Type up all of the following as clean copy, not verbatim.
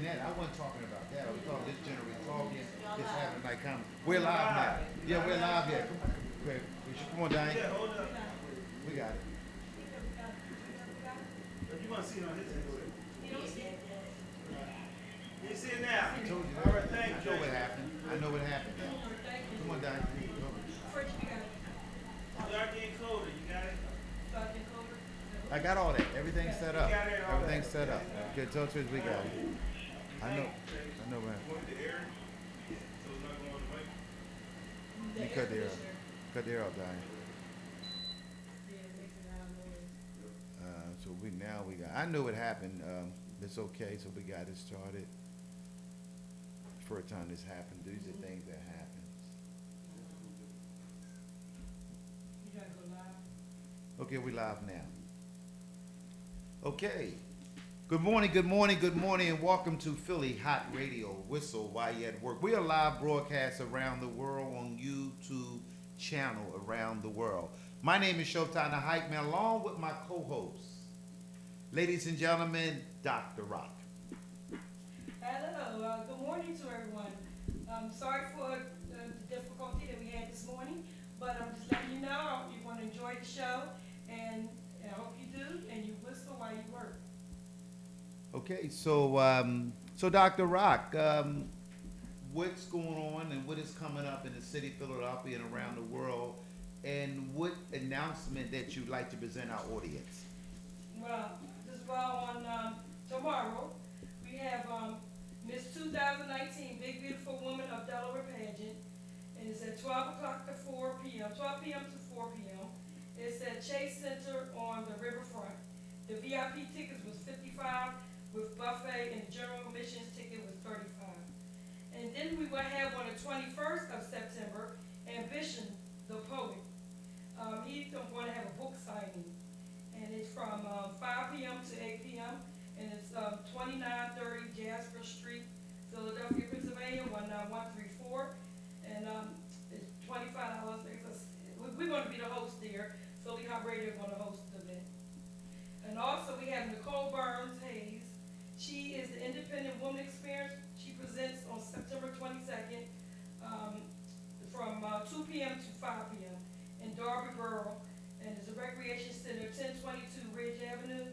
saying that. I wasn't talking about that. I was talking this generally talking, just having like kind of. We're live now. Yeah, we're live. Yeah, come on, Craig. Come on, Diane. Yeah, hold up. We got it. If you want to see it on his end, go ahead. You see it now. I told you that. All right, thank you. I know what happened. I know what happened. Come on, Diane. Start getting colder. You got it? I got all that. Everything's set up. Everything's set up. Good. Tell us we got it. I know. I know, man. You cut the air out. Cut the air out, Diane. So we got. I knew it happened. It's okay. So we got it started. First time this happened. These are things that happen. Okay, we live now. Okay. Good morning, good morning, good morning, and welcome to Philly Hot Radio. Whistle while you at work. We are live broadcasts around the world on YouTube channel around the world. My name is Showtime the Hype Man, along with my co-host, ladies and gentlemen, Dr. Rock. Hello, good morning to everyone. Sorry for the difficulty that we had this morning, but I'm just letting you know you're going to enjoy the show, and I hope you do, and you whistle while you work. Okay, so Dr. Rock, what's going on and what is coming up in the city of Philadelphia and around the world, and what announcement that you'd like to present our audience? Well, on tomorrow, we have Miss 2019 Big Beautiful Woman of Delaware pageant, and it's at 12 o'clock to 4 p.m., 12 p.m. to 4 p.m. It's at Chase Center on the riverfront. The VIP tickets was $55 with buffet, and the general admissions ticket was $35. And then we will have on the 21st of September, Ambition, the poet. He's going to have a book signing, and it's from 5 p.m. to 8 p.m., and it's 2930 Jasper Street, Philadelphia, Pennsylvania, 19134, and it's $25. We're going to be the host there. Philly Hot Radio is going to host the event. And also we have Nicole Burns Hayes. She is the Independent Woman Experience. She presents on September 22nd from 2 p.m. to 5 p.m. in Darby Borough. And it's a recreation center, 1022 Ridge Avenue.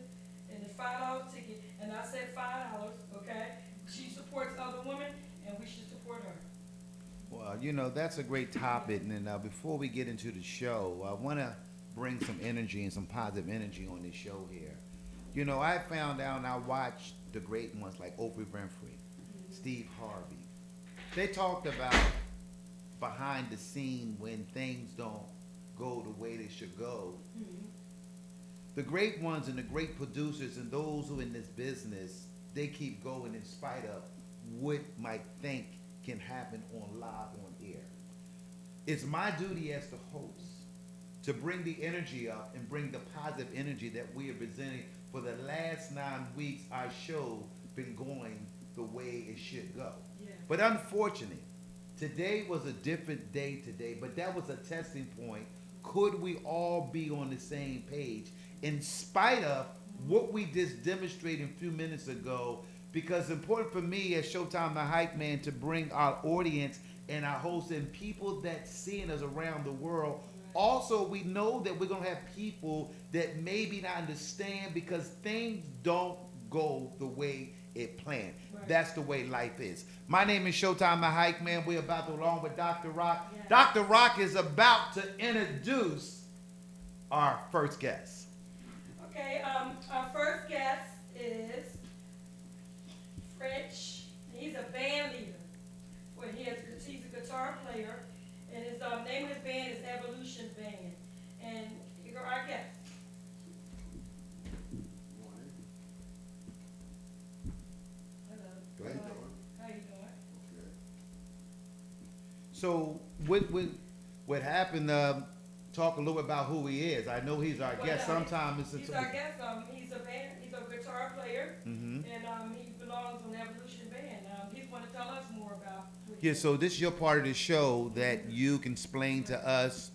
And it's $5 ticket. And I said $5, okay? She supports other women, and we should support her. Well, you know, that's a great topic. And before we get into the show, I want to bring some energy and some positive energy on this show here. You know, I found out and I watched the great ones like Oprah Winfrey, Steve Harvey. They talked about behind the scene when things don't go the way they should go. The great ones and the great producers and those who are in this business, they keep going in spite of what might think can happen on live on air. It's my duty as the host to bring the energy up and bring the positive energy that we are presenting. For the last 9 weeks, our show been going the way it should go. Yeah. But unfortunately, today was a different day today, but that was a testing point. Could we all be on the same page in spite of what we just demonstrated a few minutes ago? Because it's important for me as Showtime the Hype Man to bring our audience and our hosts and people that seeing us around the world. Also, we know that we're going to have people that maybe not understand because things don't go the way it planned. Right. That's the way life is. My name is Showtime the Hype Man. We're about to along with Dr. Rock. Yes. Dr. Rock is about to introduce our first guest. Okay, our first guest is French. He's a band leader. He's a guitar player. And his name of his band is Evolution Band. And you're our guest. Hello. Go ahead. How you doing? Okay. So what happened? Talk a little bit about who he is. I know he's our guest. Sometimes he's our guest. He's a guitar player, and he belongs on Evolution Band. He's going to tell us more about. Yeah, so this is your part of the show that you can explain to us.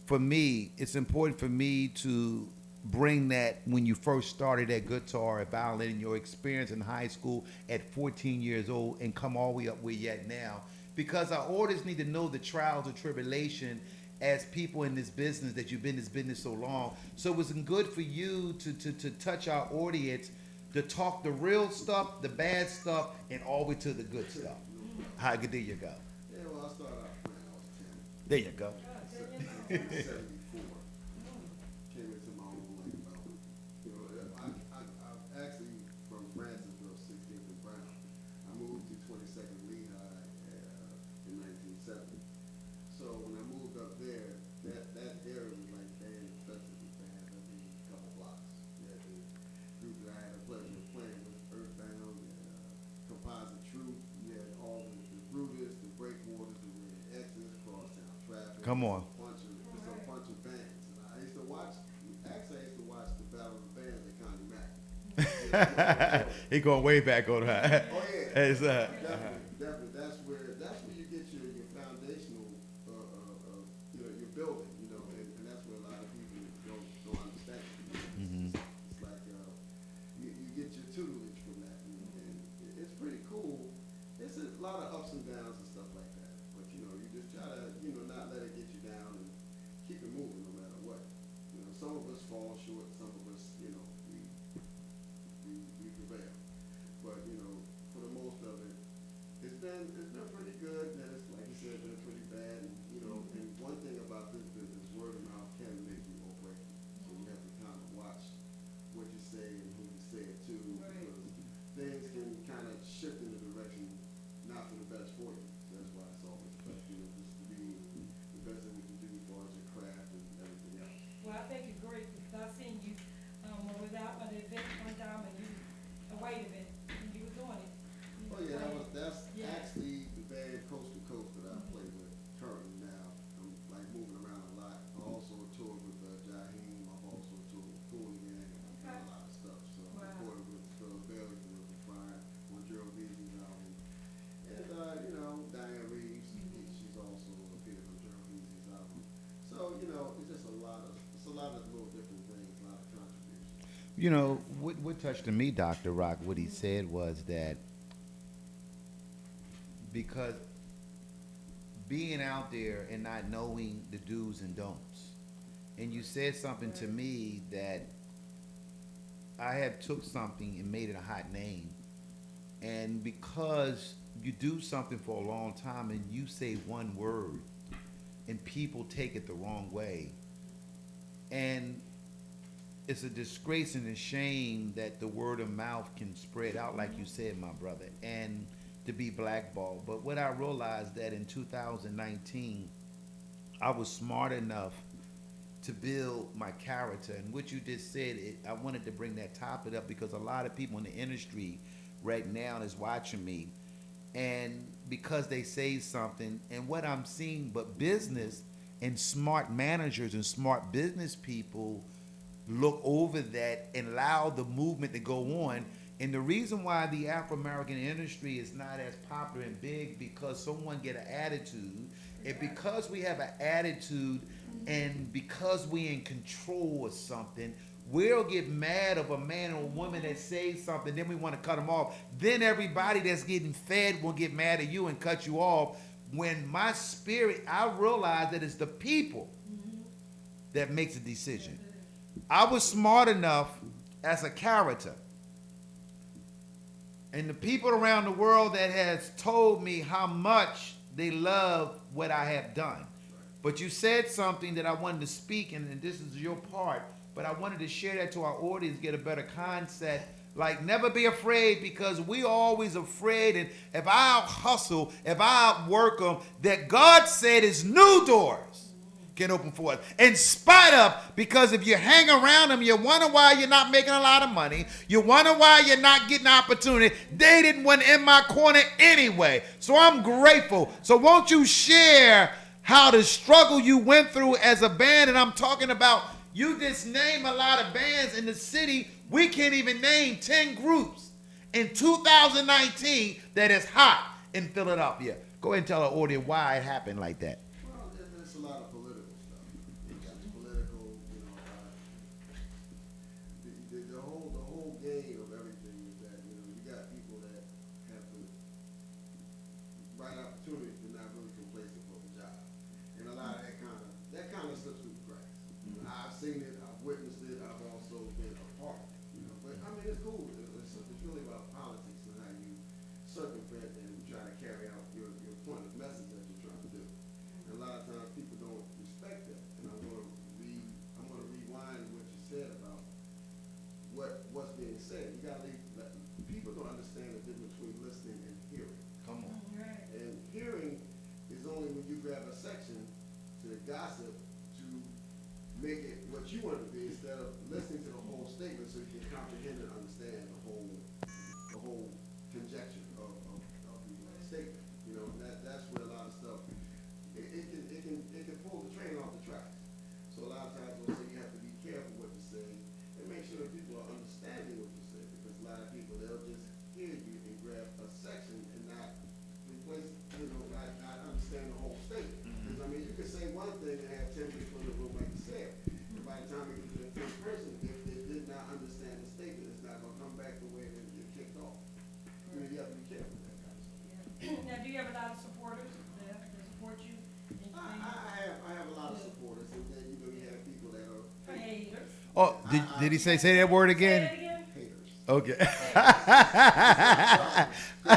For me, it's important for me to bring that when you first started at guitar, at violin, your experience in high school at 14 years old, and come all the way up where you're at now. Because our audience need to know the trials and tribulation as people in this business, that you've been in this business so long. So it was good for you to touch our audience, to talk the real stuff, the bad stuff, and all the way to the good stuff. How good there you go. Yeah, well, I started out when I was 10. There you go. 74. Came into my own like about, you know, I'm actually from Francisville, 16th and Brown. I moved to 22nd Lehigh in 1970. So when I moved up there, that area was like band festivals. They had every couple blocks. You had the group that I had the pleasure of playing with, Earthbound, Composite Truth. You had all the Brutus, the Breakwaters, the Red X's, Crosstown Traffic. Come on. Just a bunch of bands. And I used to watch, actually I used to watch the Battle of the Bands at Connie Mack. He going way back on that. Oh yeah. It's, Definitely. That's where you get your foundational, you know, your building, you know, and that's where a lot of people don't understand. It's like you get your tutelage from that, and it's pretty cool. It's a lot of ups and downs and stuff like that, but you know, you just try to, you know, not let it get you down and keep it moving no matter what. You know, some of us fall short, some of us, you know, we prevail. But you know, for the most of it, it's been pretty good. And it's like you said, been pretty bad. And you know, and one thing about this business, word of mouth can make you or break you. So you have to kind of watch what you say and who you say it to, because things can kind of shift in the direction not for the best for you. So that's why it's always best, you know, just to be the best that we can do as far as your craft and everything else. Well, I think it's great because I seen you, when we was out at an event one time and you, a white event, and you were doing it. You Oh were yeah, playing. that's Yeah. actually the band Coast to Coast that I play with currently now. I'm like moving around a lot. I also toured with Jaheim. I've also toured with Cooley Gang. I've done a lot of stuff. So I Wow. recorded with Phil Bailey from River Fire on Gerald Beasley's album. And you know, Diane Reeves, she's also appeared on Gerald Beasley's album. So, you know, it's just a lot of little different things, a lot of contributions. you know, what touched to me, Dr. Rock, what he said was that because being out there and not knowing the do's and don'ts, and you said something to me that I have took something and made it a hot name, and because you do something for a long time and you say one word and people take it the wrong way, and it's a disgrace and a shame that the word of mouth can spread out like you said, my brother, and to be blackballed. But what I realized that in 2019, I was smart enough to build my character. And what you just said, I wanted to bring that topic up because a lot of people in the industry right now is watching me, and because they say something, and what I'm seeing, but business and smart managers and smart business people look over that and allow the movement to go on. And the reason why the Afro-American industry is not as popular and big, because someone get an attitude, and because we have an attitude, and because we in control of something, we'll get mad of a man or a woman that says something, then we want to cut them off. Then everybody that's getting fed will get mad at you and cut you off. When my spirit, I realize that it's the people that makes a decision. I was smart enough as a character, and the people around the world that has told me how much they love what I have done. But you said something that I wanted to speak, and this is your part, but I wanted to share that to our audience, get a better concept. Like, never be afraid, because we always afraid, and if I hustle, if I work them, that God said is new doors can open for us. In spite of, because if you hang around them, you wonder why you're not making a lot of money. You wonder why you're not getting opportunity. They didn't want in my corner anyway. So I'm grateful. So won't you share how the struggle you went through as a band? And I'm talking about, you just name a lot of bands in the city. We can't even name 10 groups in 2019 that is hot in Philadelphia. Go ahead and tell our audience why it happened like that. Well, there's a lot of political stuff. It's political, you know, right opportunity, they're not really complacent for the job. And a lot of that kind of slips through the cracks. You know, I've seen it, I've witnessed it, I've also been a part of it. You know, but I mean, it's cool. It's really about politics and how you circumvent and try to carry out your point of message that you're trying to do. And a lot of times people don't respect that. And I'm gonna rewind what you said about what's being said. You gotta leave. People don't understand the difference between listening and hearing. Come on. Right. And hearing is only when you grab a section to gossip to make it what you want it to be, instead of listening to the whole statement so you can comprehend and understand the whole conjecture of the statement. You know, and that's where a lot of stuff it can pull the train off the tracks. So a lot of times we'll say you have to be careful what you say and make sure that people are understanding what you say, because a lot of people, they'll just hear you and grab a section and not replace, not understand the whole statement. Because I mean, you can say one thing and have 10 people in the room like you said, and by the time you get to the 10th person, if they did not understand the statement, it's not going to come back the way that it kicked off. You know, you have to be careful with that kind of stuff. Yeah. Now, do you have a lot of supporters that support you? I have a lot of supporters, and then you have people that are Haters. Oh, did he say that word Say again? it again? haters. Okay. I No,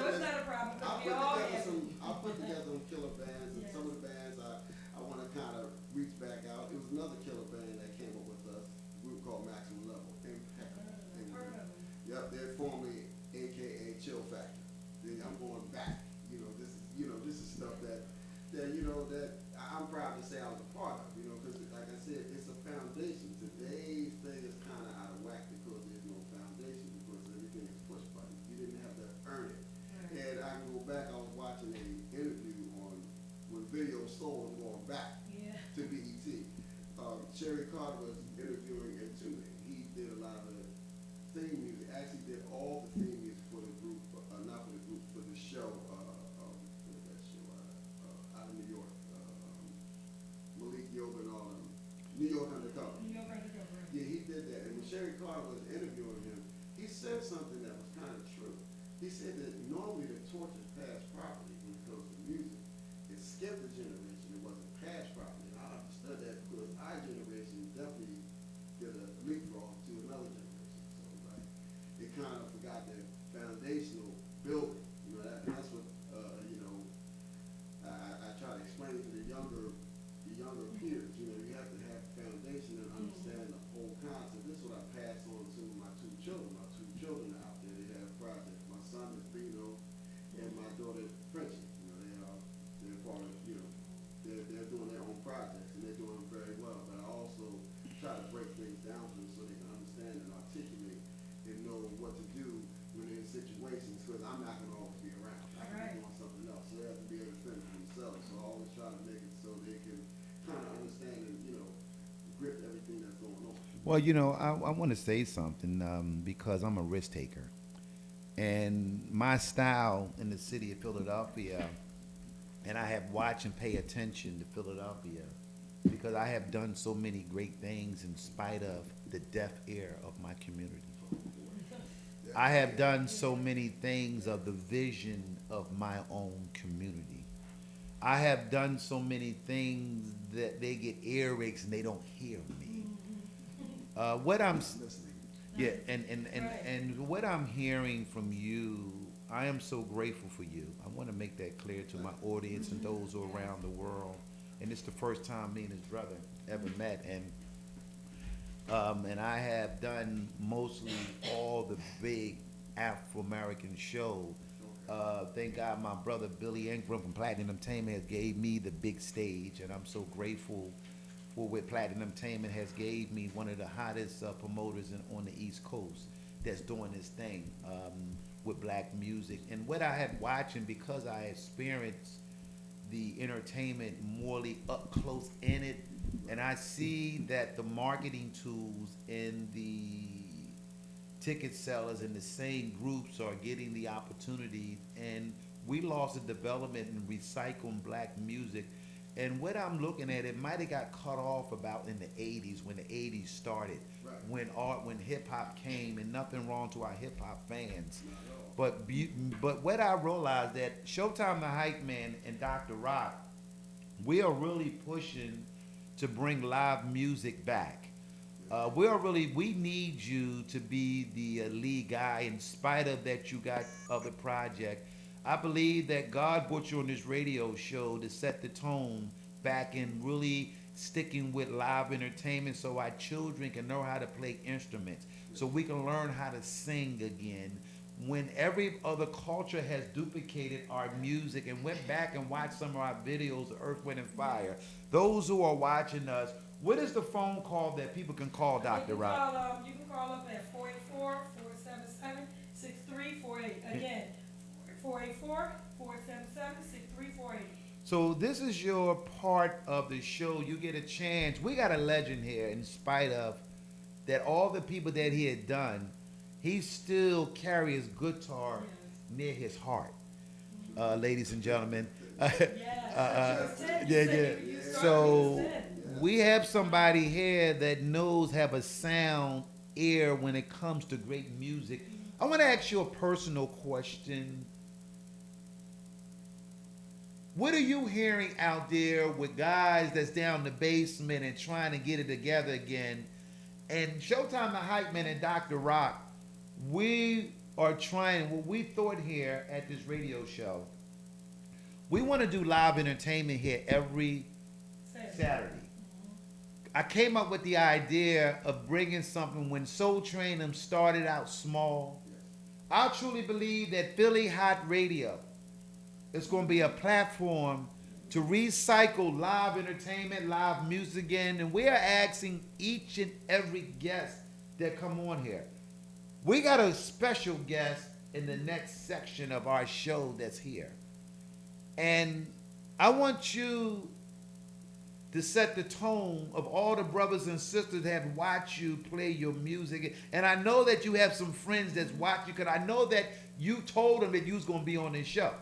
it's not a problem, because we all have. I'll put together some killer bands, and Yes. some of the bands I want to kind of reach back out. It was another killer band that came up with us, a group called Maximum Level. Impeccable. I've heard of them. Yep, they're formerly AKA Chill Factor. I'm going back. This is stuff that I'm proud to say I was a part of. Because like I said, it's a foundation. Today's thing is kind of out of whack because there's no foundation, because everything is push button. You didn't have to earn it. Right. And I can go back. I was watching an interview when Video Soul was going back Yeah. to BET. Sherry Carter was interviewing Into It. He did a lot of the theme music. Actually, did all the theme music for the group, not for the group, for the show. What was that show out of New York? Malik Yoba and all of them. New York Undercover. New York Undercover. Yeah, he did that. And when Sherry Carter was interviewing him, he said something that was kind of true. He said that normally the torch is passed properly when it comes to music. It skipped a generation. It wasn't passed properly. And I understood that because our generation definitely did a leapfrog to another generation. So like, it kind of forgot the foundational building. That's what I try to explain to the younger peers. You have to have foundation and understand the whole concept. This is what I pass on to my two children. My two children are out there, they have projects. My son is Bino and my daughter is Frenchie. They're part of, they're doing their own projects and they're doing very well. But I also try to break things down for them so they can understand and articulate and know what to do when they're in situations, because I'm not going to always be around. I can be doing something else. So they have to be able to fend for themselves. So I always try to make it so they can kind of understand and, grip everything that's going on. Well, I want to say something because I'm a risk taker. And my style in the city of Philadelphia, and I have watched and pay attention to Philadelphia because I have done so many great things in spite of the deaf ear of my community. I have done so many things of the vision of my own community. I have done so many things that they get earaches and they don't hear me. What I'm Listening. yeah, and what I'm hearing from you, I am so grateful for you. I want to make that clear to my audience and those who are around the world. And it's the first time me and his brother ever met, and I have done mostly all the big Afro-American shows. Thank God my brother Billy Ingram from Platinum Entertainment gave me the big stage, and I'm so grateful for what Platinum Entertainment has gave me, one of the hottest promoters on the East Coast that's doing this thing with black music. And what I had watching, because I experienced the entertainment morely up close in it, and I see that the marketing tools and the ticket sellers and the same groups are getting the opportunity, and we lost the development in recycling black music. And what I'm looking at, it might have got cut off about in the 80s, when the 80s started, Right. when hip hop came, and nothing wrong to our hip hop fans. Not at all. But what I realized that Showtime the Hype Man and Dr. Rock, we are really pushing to bring live music back. We need you to be the lead guy in spite of that you got other project. I believe that God put you on this radio show to set the tone back and really sticking with live entertainment so our children can know how to play instruments, so we can learn how to sing again. When every other culture has duplicated our music and went back and watched some of our videos of Earth, Wind, and Fire, those who are watching us, what is the phone call that people can call Dr. Rock? You can call up at 484-477-6348. Again, 484-477-6348. So this is your part of the show. You get a chance. We got a legend here in spite of that all the people that he had done, he still carries guitar near his heart, ladies and gentlemen. Yeah. So we have somebody here that have a sound ear when it comes to great music. I want to ask you a personal question. What are you hearing out there with guys that's down in the basement and trying to get it together again? And Showtime the Hype Man and Dr. Rock, we are trying, what we thought here at this radio show, we want to do live entertainment here every Saturday. I came up with the idea of bringing something when Soul Train them started out small. I truly believe that Philly Hot Radio is going to be a platform to recycle live entertainment, live music again, and we are asking each and every guest that come on here. We got a special guest in the next section of our show that's here. And I want you to set the tone of all the brothers and sisters that have watched you play your music. And I know that you have some friends that's watched you, because I know that you told them that you was going to be on this show.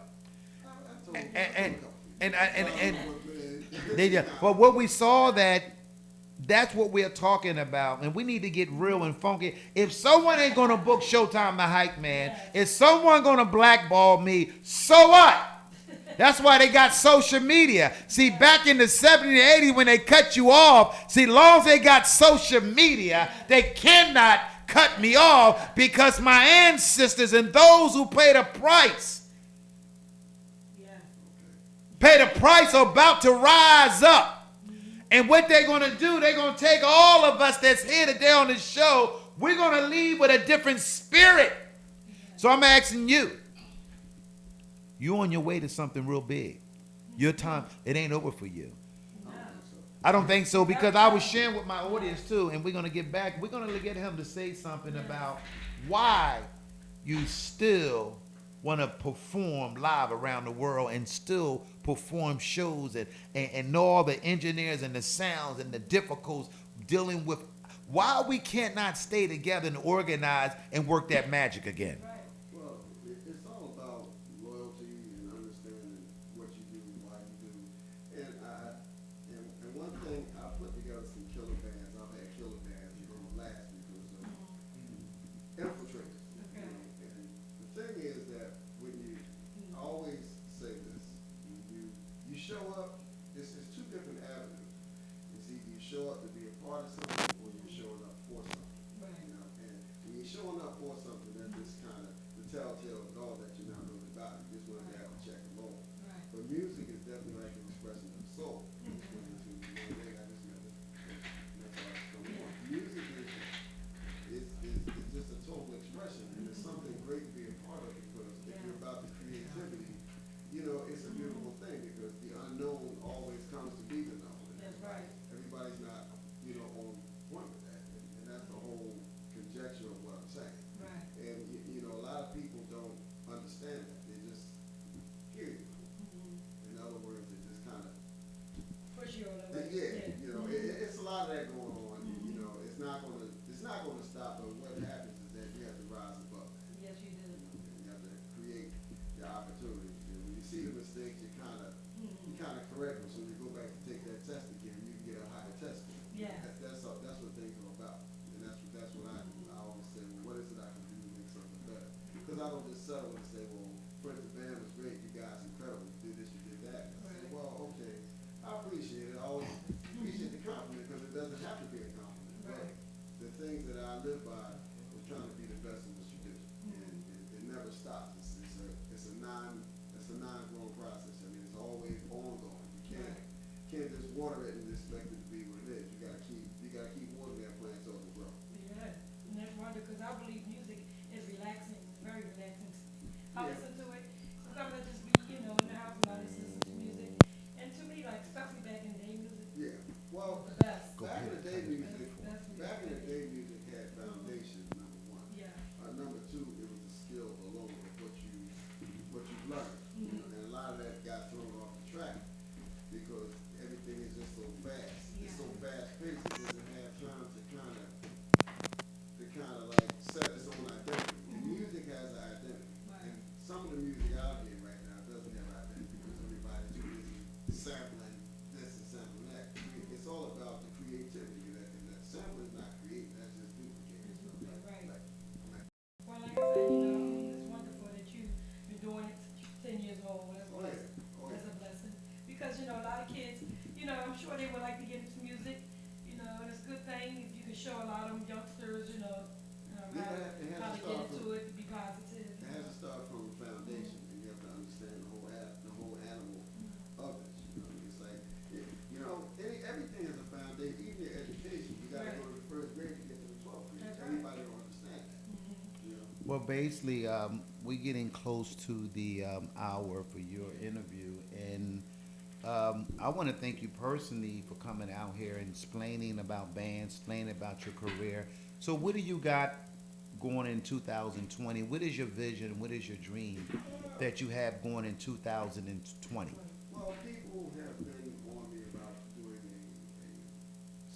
But what we saw that's what we're talking about, and we need to get real and funky. If someone ain't gonna book Showtime the Hype Man, if someone gonna blackball me, so what? That's why they got social media. See, back in the 70s and 80s when they cut you off, see, long as they got social media, they cannot cut me off, because my ancestors and those who paid a price are about to rise up. And what they're going to do, they're going to take all of us that's here today on this show, we're going to leave with a different spirit. So I'm asking you, you on your way to something real big. Your time, it ain't over for you. I don't think so, because I was sharing with my audience too, and we're going to get back. We're going to get him to say something about why you still want to perform live around the world and still perform shows and know all the engineers and the sounds and the difficulties dealing with why we can't not stay together and organize and work that magic again. Well, it's all about loyalty and understanding what you do and why you do. And one thing, I put together some killer bands. I've had killer bands, you know, last because of infiltrators. Okay. You know? And the thing is that when you, I always say this, you show up, it's two different avenues. It's either you show up to be a part of something or you're showing up for something. Right. You know, and when you're showing up for something, that's just kind of the telltale dog that you're not really about. You just want to have a check alone. Right. But music is definitely like an expression of the soul. Music is just a total expression, and it's something great to be a part of, because if you're about the creativity, you know, it's a beautiful thing, because the unknown always comes to be the known. That's right. Everybody's not, you know, on point with that, and that's the whole conjecture of what I'm saying. Right. And you know, a lot of people don't understand that. They just hear you. In other words, they just kind of Push you on the way. yeah, you know, it's a lot of that going on. You know, it's not gonna stop. But what happens is that you have to rise above it. Yes, you do. You have to create the opportunities. And when you see the mistakes, you kind of correct them. So when you go back to take that test again, you can get a higher test score. Yeah. That's what things are about. And that's what I do. I always say, well, what is it I can do to make something better? Because I don't just settle lot of kids, you know, I'm sure they would like to get into music, you know, and it's a good thing if you can show a lot of them youngsters, you know, It how has to to get start into from, it, to be positive. it has to start from the foundation, and you have to understand the whole animal of it. You know, it's like, you know, everything has a foundation. Even your education, you got to go to the first grade to get to the 12th grade. That's right. Everybody don't understand that. You know. Well, basically, we're getting close to the hour for your interview, and I want to thank you personally for coming out here and explaining about bands, explaining about your career. So, what do you got going in 2020? What is your vision? What is your dream that you have going in 2020? Well, people have been on me about doing a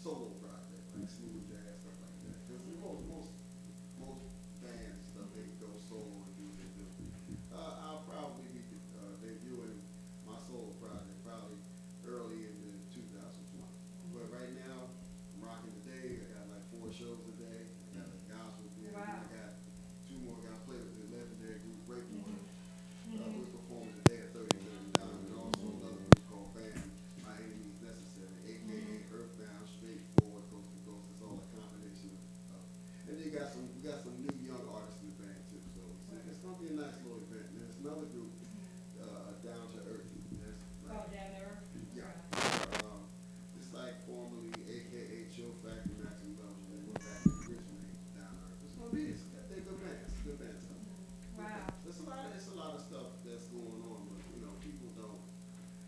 solo project, like smooth jazz, stuff like that. Because most bands, stuff, they go solo and do what they do. I'll probably be debuting my solo project probably early in 2020. But right now, I'm rocking the day. I got like 4 shows a day. I got a gospel gig. Wow. I got 2 more. I got to play with the legendary group Breakwater. We're performing today at 30 down, and also another group called Band, My Enemies Necessary, aka Earthbound, Straightforward, Coast to Coast. It's all a combination of, and then we got some new young artists in the band too. So it's gonna be a nice little event. And there's another group, Down to Earth. There's Oh, down there. yeah, it's like formerly aka Chill Factory, Maximum Belgium. They went back to the original name, Down to Earth. It's gonna be, they're good bands, good bands. Wow. There's a lot of stuff that's going on, but you know, people don't.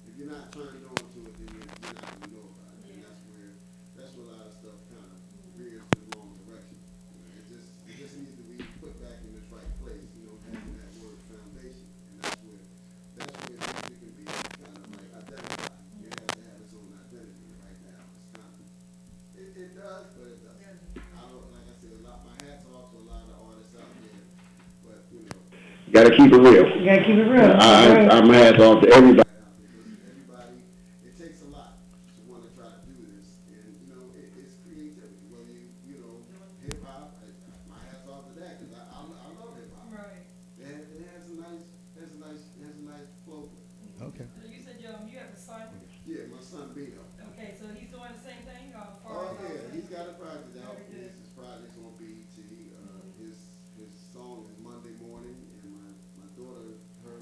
If you're not turned on to it, then you're not gonna know about it, and that's where a lot of stuff kind of veers in the wrong direction. You know, it just needs to be put back in its right place. You know, having that word foundation, and that's where music can be kind of like identified. It has to have its own identity right now. It's kind of it does, but it doesn't. I don't like I said a lot. My hats off to a lot of artists out there, but you know. Gotta keep it real. You gotta keep it real. I'm hands off to everybody. Everybody, it takes a lot to want to try to do this, and you know, it's creativity. Whether you know, hip hop, my hats off to that because I love hip hop. Right. It has a nice flow. Okay. So you said you have a son. Yeah, my son Bino. Okay, so he's doing the same thing. Oh yeah, he's got a project out. Very good. His project's on BET. His song is Monday Morning, and my daughter, her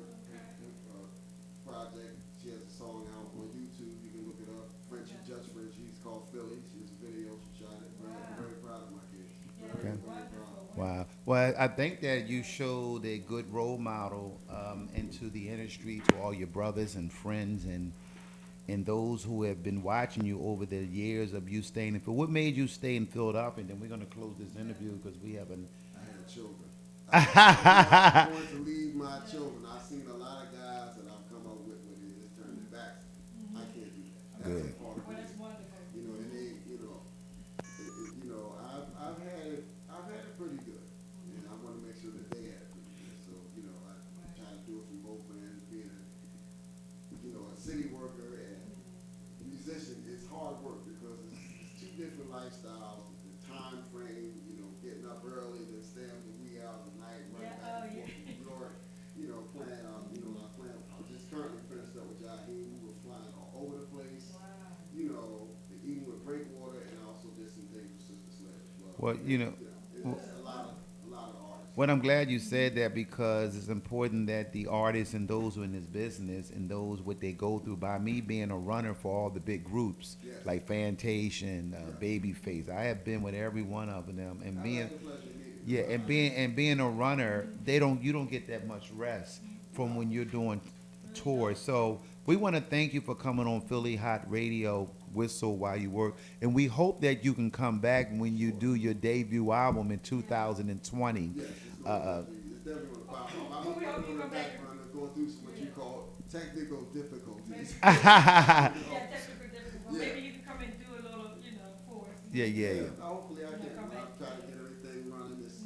project, she has a song out on YouTube. You can look it up. Frenchie, Just Frenchie. It's called Philly. She has a video. She shot it. I'm very proud of my kids. Okay. Very proud. Wow. Well, I think that you showed a good role model into the industry to all your brothers and friends and those who have been watching you over the years of you staying in Philadelphia. What made you stay in Philadelphia? And then we're going to close this interview because we have an. I had children. I was going to leave my children. I've seen a lot of guys that I've come up with where they just turn their backs. I can't do that. That's Good. a part of Well, it. that's wonderful. You know, and they, you know, I've had it pretty good, and I want to make sure that they have it pretty good. So, you know, I try to do it from both ends. Being a city worker and musician, it's hard work because it's 2 different lifestyles. The time frame, you know, getting up early, then staying up the wee hours of the night, running back and forth to New York. You know, playing. I just currently finished up with Jaheim. We were flying all over the place. Wow. You know, even with Breakwater, and I also did some things with Sister Sledge as well. Well, you know, it's a lot of artists. Well, I'm glad you said that because it's important that the artists and those who are in this business and those what they go through. By me being a runner for all the big groups Yes. like Fantation, Babyface, I have been with every one of them, and I being had the pleasure of meeting you. and being a runner, you don't get that much rest from when you're doing tours. So we want to thank you for coming on Philly Hot Radio. Whistle while you work, and we hope that you can come back when you do your debut album in 2020. Yes, it's definitely going to pop off. I'm We hope you on the come back. back burner going through some what you call technical difficulties. Yeah, technical difference. Well, Yeah. maybe you can come and do a little, for us. Yeah. Hopefully I can. Come back. I'll try to get everything running. It's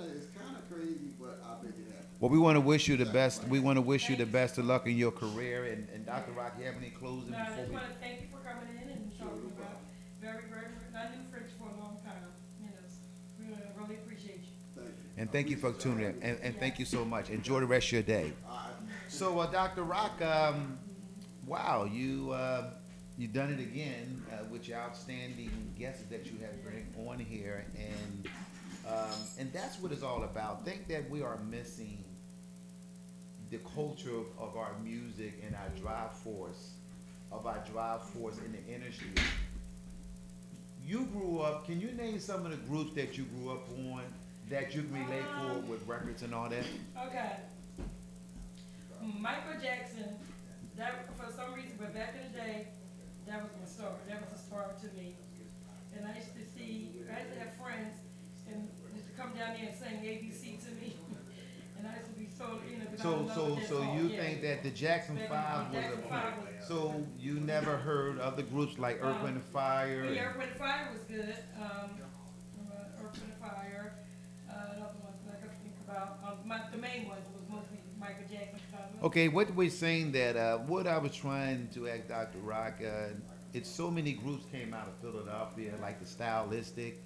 it's kind of crazy, but I'll make it happen. Well, we want to wish you the best. We want to wish you the best of luck in your career. And Dr. Rock, you have any closing No, I before just we? want to thank you for coming in and talking about very, I knew French for a long time, we really appreciate you. Thank you. And thank you for tuning in. And thank you so much. Enjoy the rest of your day. All right. So, Dr. Rock, Wow, you done it again with your outstanding guests that you have bring on here, and that's what it's all about. Think that we are missing the culture of our music and our drive force in the industry. You grew up. Can you name some of the groups that you grew up on that you can relate for with records and all that? Okay. Michael Jackson, that for some reason, but back in the day, that was my star. That was a star to me. And I used to have friends and used to come down there and sing ABC to me. And I used to be so, because I So, love so, that so song, you yeah. think that the Jackson Back in Five was Jackson 5 was, so you never heard other groups like Earth, Wind, and Fire? yeah, And, Earth, Wind& Fire was good. Earth, Wind& Fire. Another one that I could think about. The main ones was mostly Michael Jackson. okay, what we're saying that what I was trying to ask Dr. Rock, it's so many groups came out of Philadelphia, like the Stylistic,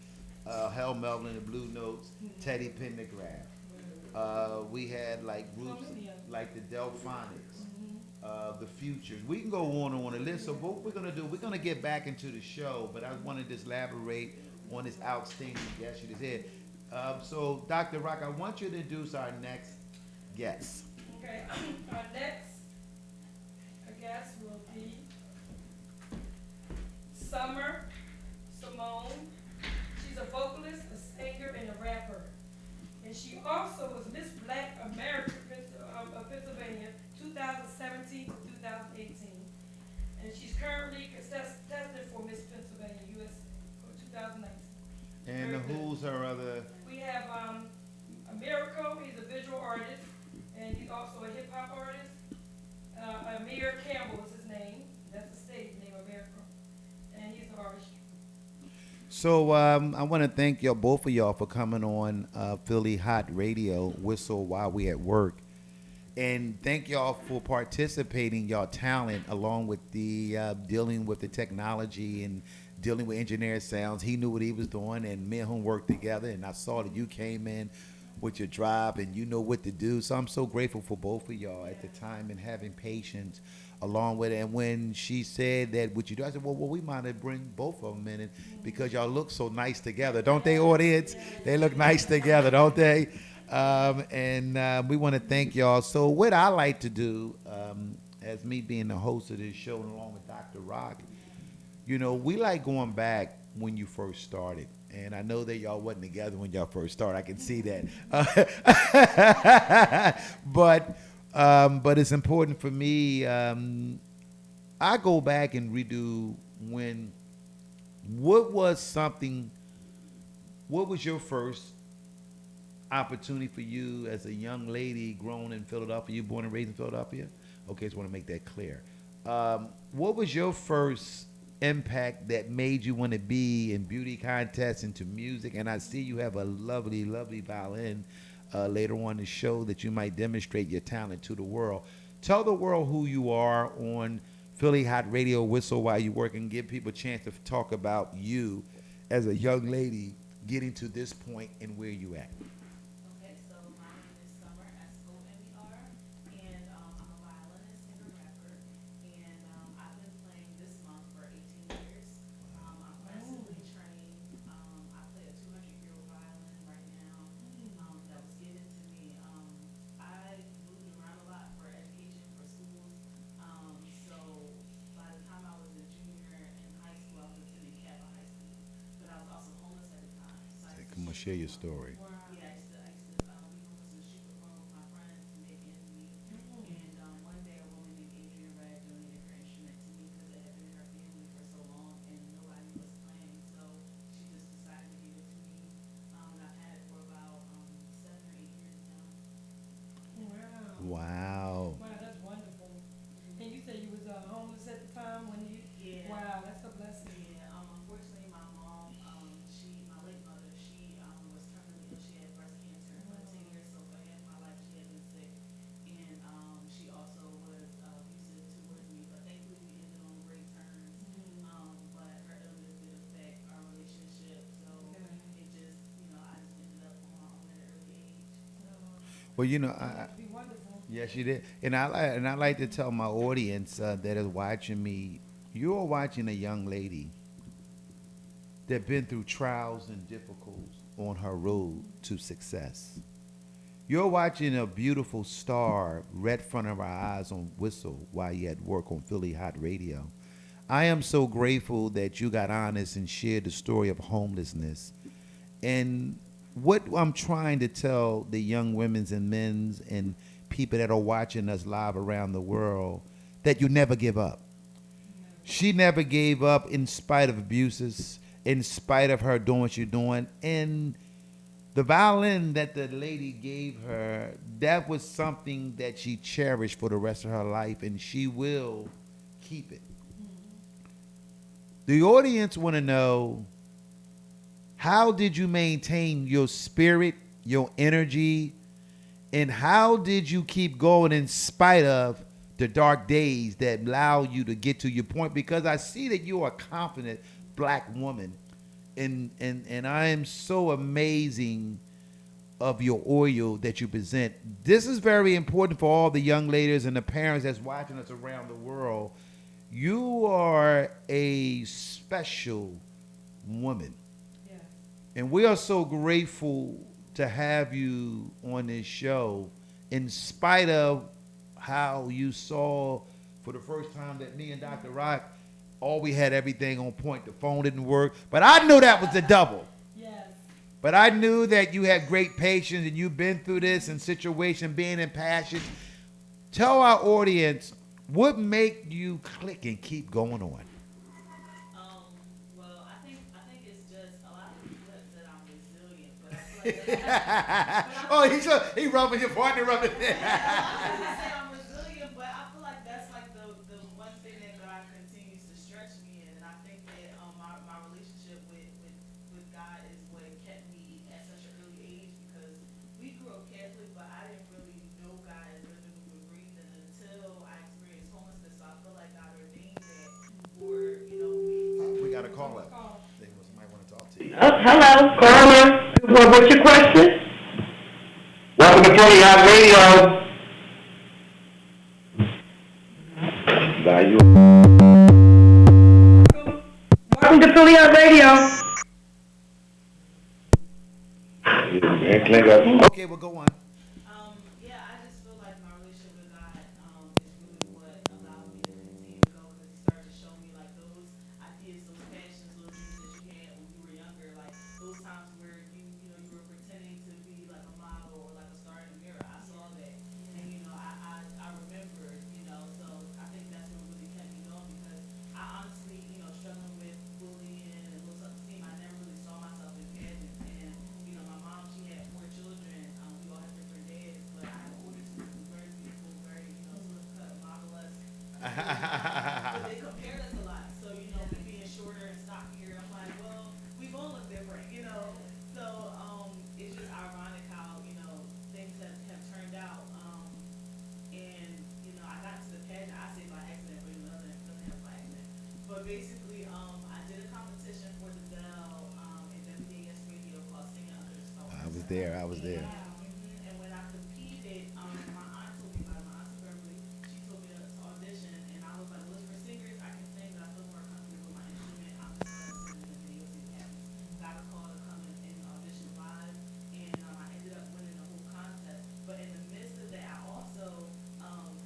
Hell Melvin and the Blue Notes, Teddy Pendergrass. We had like groups like the Delphonics, the Futures. We can go on a list. So what we're gonna do, we're gonna get back into the show, but I want to just elaborate on this outstanding guest you just had. So Dr. Rock, I want you to introduce our next guest. Okay, our next guest will be Summer Simone. She's a vocalist, a singer, and a rapper. And she also was Miss Black America of Pennsylvania, 2017 to 2018. And she's currently tested for Miss Pennsylvania, US for 2019. And Very good. who's her other? We have Miracle, he's a visual artist, and he's also a hip hop artist. Amir Campbell is his name. That's the stage name of Miracle. And he's an artist. So I want to thank y'all, both of y'all, for coming on Philly Hot Radio, Whistle While We at Work. And thank y'all for participating, y'all talent, along with the dealing with the technology and dealing with engineer sounds. He knew what he was doing, and me and him worked together. And I saw that you came in with your drive, and you know what to do. So I'm so grateful for both of y'all at the time and having patience along with it. And when she said that, would you do? I said, well, we might have bring both of them in it because y'all look so nice together, don't they, audience? They look nice together, don't they? And we want to thank y'all. So what I like to do, as me being the host of this show, along with Dr. Rock, we like going back when you first started. And I know that y'all wasn't together when y'all first started. I can see that. But it's important for me. I go back and redo what was your first opportunity for you as a young lady grown in Philadelphia? You born and raised in Philadelphia? Okay, just want to make that clear. What was your first impact that made you want to be in beauty contests and to music? And I see you have a lovely, lovely violin later on the show that you might demonstrate your talent to the world. Tell the world who you are on Philly Hot Radio, Whistle While You Work, and give people a chance to talk about you as a young lady getting to this point and where you at. Okay, so my name is Summer, Somer, and I'm a violinist and a rapper, and I've been playing this month for 18 years. I'm classically trained. I play a 200-year-old violin right now that was given to me. I moved around a lot for education, for schools. So by the time I was a junior in high school, I was attending Kappa High School, but I was also homeless at the time. So I used to Come on, share your story. yeah, I used to be homeless in the street with one with my friends to make ends meet. And one day a woman named Adrian Rad donated her instrument to me because it had been in her family for so long and nobody was playing. So she just decided to give it to me. And I've had it for about 7 or 8 years now. Wow. Wow, that's wonderful. And you said you was homeless at the time when you. Yeah. Wow, that's a blessing. Yeah, unfortunately, my mom, my late mother, she was terminally ill. She had breast cancer for 10 years, so for half my life she had been sick. And she also was abusive towards me, but thankfully we ended on great terms. But her illness did affect our relationship, so it just, I just ended up on my own at an early age. Well, To be wonderful. Yes, you did. And I like to tell my audience that is watching me, you're watching a young lady that been through trials and difficulties on her road to success. You're watching a beautiful star right in front of our eyes on Whistle while you at work on Philly Hot Radio. I am so grateful that you got honest and shared the story of homelessness. And what I'm trying to tell the young women's and men's and people that are watching us live around the world, that you never give up. She never gave up in spite of abuses, in spite of her doing what she's doing. And the violin that the lady gave her, that was something that she cherished for the rest of her life, and she will keep it. The audience want to know, how did you maintain your spirit, your energy, and how did you keep going in spite of the dark days that allow you to get to your point? Because I see that you are a confident black woman, and I am so amazing of your oil that you present. This is very important for all the young ladies and the parents that's watching us around the world. You are a special woman. Yes. And we are so grateful to have you on this show, in spite of how you saw for the first time that me and Dr. Rock, all we had everything on point. The phone didn't work. But I knew that was the double. Yes. But I knew that you had great patience and you've been through this and situation, being impassioned. Tell our audience, what make you click and keep going on? Well, I think it's just a lot of people have said I'm resilient, but I feel like Oh, he rubbing your partner rubbing it. a lot of people say I'm resilient, but I feel like that's like the one thing that God continues to stretch me in, and I think that my relationship with God is what kept me at such an early age, because we grew up Catholic, but I didn't really know God as living, moving, breathing until I experienced homelessness. So I feel like God ordained that for me. We got a caller. Call. They might want to talk to you. Hello, caller. What's your question? Welcome to Philly Hot Radio. Value. Welcome to Philly Hot Radio. Okay, well, go on. Yeah, I just feel like my relationship with God is really what allowed me to continue to go, because He started to show me like those ideas, those passions, those dreams that you had when you were younger, like those times where you were pretending to be like a model or like a star in the mirror. I saw that, and I remember, so I think that's what really kept me going, because I honestly, struggling with bullying and low self-esteem, I never really saw myself in pageants. And my mom, she had 4 children. We all have different dads, but I have an older sister who's very beautiful, very, slim cut, marvelous. But they compared us a lot. So, me being shorter and stockier, I'm like, well, we both look different. So, it's just ironic how, things have turned out. And, I got to the pageant, I say by accident, but nothing else by accident. But basically, I did a competition for the Bell and WDAS radio called Singing Under the Stars. I was there. And when I competed, my aunt told me about it. My aunt Beverly, she told me to audition, and I was like, well, it's for singers, I can sing, but I feel more comfortable with my instrument. I'm just gonna sing in the video, see what happens. Got a call to come and audition live, and I ended up winning the whole contest. But in the midst of that, I also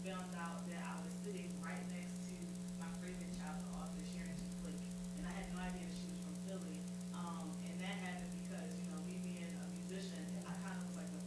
found out that I was sitting right next to my favorite childhood author, Sharon G. Blake, and I had no idea that she was from Philly. And that happened because, me being a musician, I kind of was like the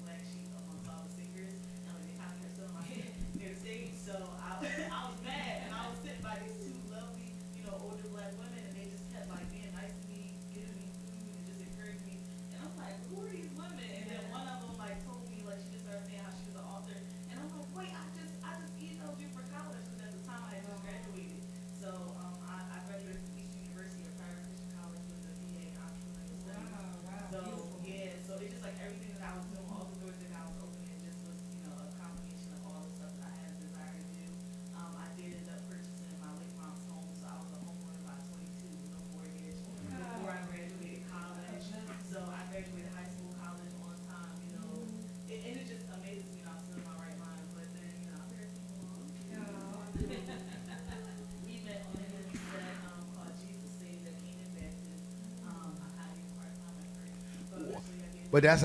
But that's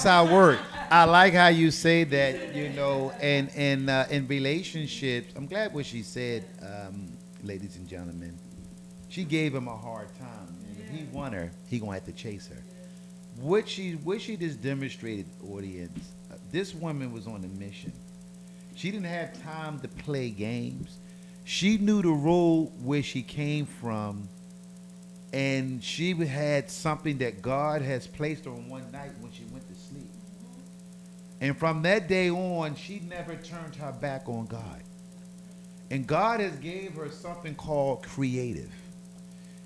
how it work. I like how you say that, and in relationships. I'm glad what she said, ladies and gentlemen. She gave him a hard time, and if he want her, he gonna have to chase her. What she just demonstrated, audience. This woman was on a mission. She didn't have time to play games. She knew the road where she came from, and she had something that God has placed on one night when she went to sleep. And from that day on, she never turned her back on God. And God has gave her something called creative.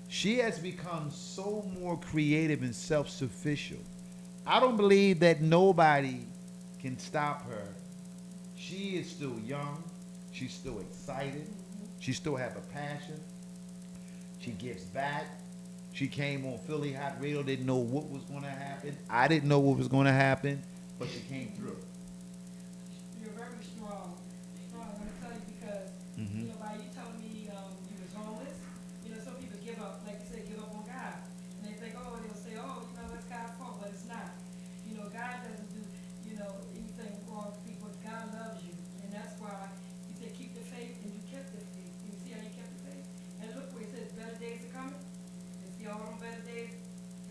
She has become so more creative and self-sufficient. I don't believe that nobody can stop her. She is still young. She's still excited. She still have a passion. She gives back. She came on Philly Hot Radio, didn't know what was going to happen. I didn't know what was going to happen, but she came through. You're very strong. Strong. I'm gonna tell you because by you telling me you was homeless, some people give up, like you said, give up on God, and they think, oh, they'll say, oh, that's God's fault, but it's not. God doesn't do anything wrong to people. God loves you, and that's why He said keep the faith, and you kept the faith. You see how you kept the faith, and look where He says better days are coming. And see all them better days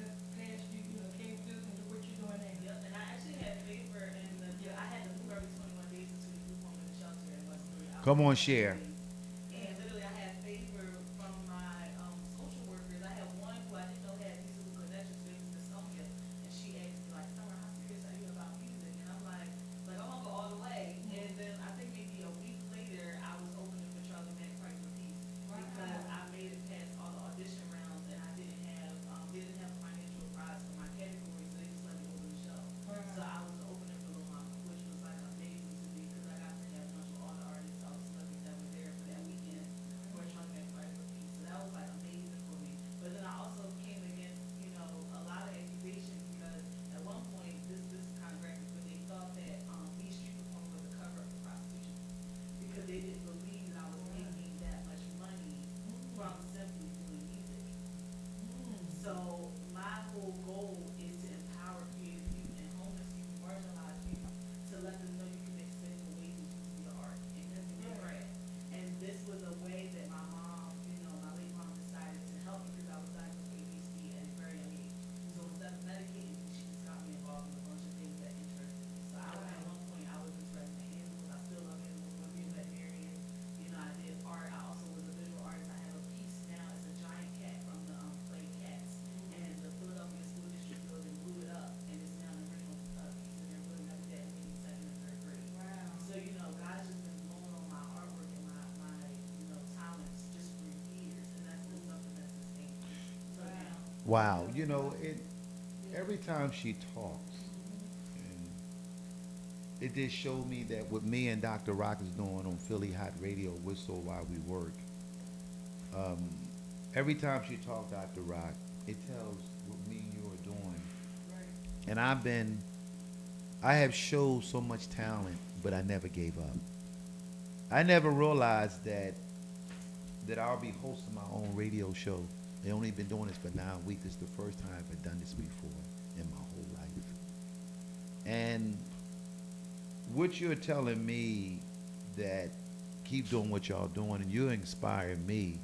that passed you, came through, and look what you're doing now. Yep, and I actually had favor in I had to move every 21 days into the group home in the shelter in West Philly. Come on, share. And literally, I had favor from my social workers. I had one who I didn't know had musical connections with Estonia, and she asked me like, "Summer, how serious are you about music?" And I'm like, I won't go all the way. And then I think maybe a week later, I was opening for Charlie McCray for Peace because I made it past all the audition rounds, and I didn't have a financial prize for my category, so they just let me open the show. So I was opening for Lil Mama, which was like amazing to me because I got to have lunch with all the artists, all the celebrities that were there for that weekend for Charlie McCray for Peace. So that was like amazing for me. But then I also came against, a lot of accusations because at one point, this is kind of graphic, but they thought that me street performing was a cover up for prostitution because they didn't believe that I was making that much money from simply doing music. So my whole goal is to empower creative youth and homeless youth, marginalized youth, to let them know you can make simple wages using your art and using your craft. And this was a way that my mom, my late mom decided to help me because I was diagnosed with ADHD at a very young age. So instead of medicating me, she just got me involved in a bunch of things that interested me. So at one point I was interested in animals. I still love animals. I'm being a veterinarian. I did art. I also was a visual artist. I have a piece now. It's a giant cat from the play Cats. And the Philadelphia School District building blew it up. And it's now an original piece in their building that we did in maybe second and third grade. Wow. So, God's just been blowing on my artwork and my talents just for years. And that's been something that's sustained me. So now. Wow. Every time she talks, and it just showed me that what me and Dr. Rock is doing on Philly Hot Radio, Whistle While We Work. Every time she talks, Dr. Rock, it tells what me and you are doing. Right. And I have showed so much talent, but I never gave up. I never realized that I'll be hosting my own radio show. They only been doing this for 9 weeks. It's the first time I've done this before in my whole life. And what you're telling me that keep doing what y'all doing, and you're inspiring me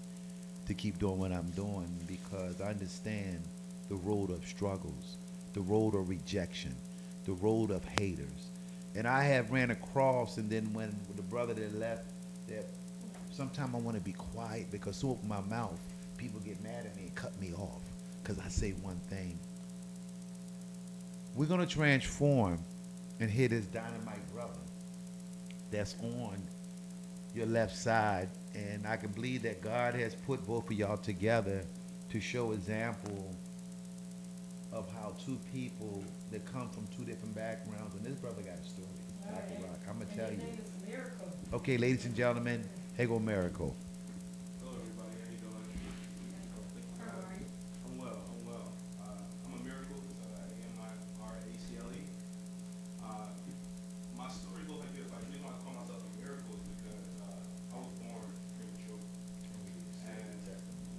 to keep doing what I'm doing because I understand the road of struggles, the road of rejection, the road of haters. And I have ran across, and then when the brother that left, that sometimes I want to be quiet because so open my mouth, people get mad at me and cut me off because I say one thing. We're going to transform and hear this dynamite brother that's on your left side. And I can believe that God has put both of y'all together to show example of how two people that come from two different backgrounds. And this brother got a story. Dr. Rock, I'm going to tell you. His name is Miracle. Okay, ladies and gentlemen, here go Miracle. Hello, everybody. How you doing? How are you? I'm well. I'm a miracle. A-M-I-R-A-C-L-E. My story goes like this. Like, the reason why I call myself a miracle is because I was born premature. And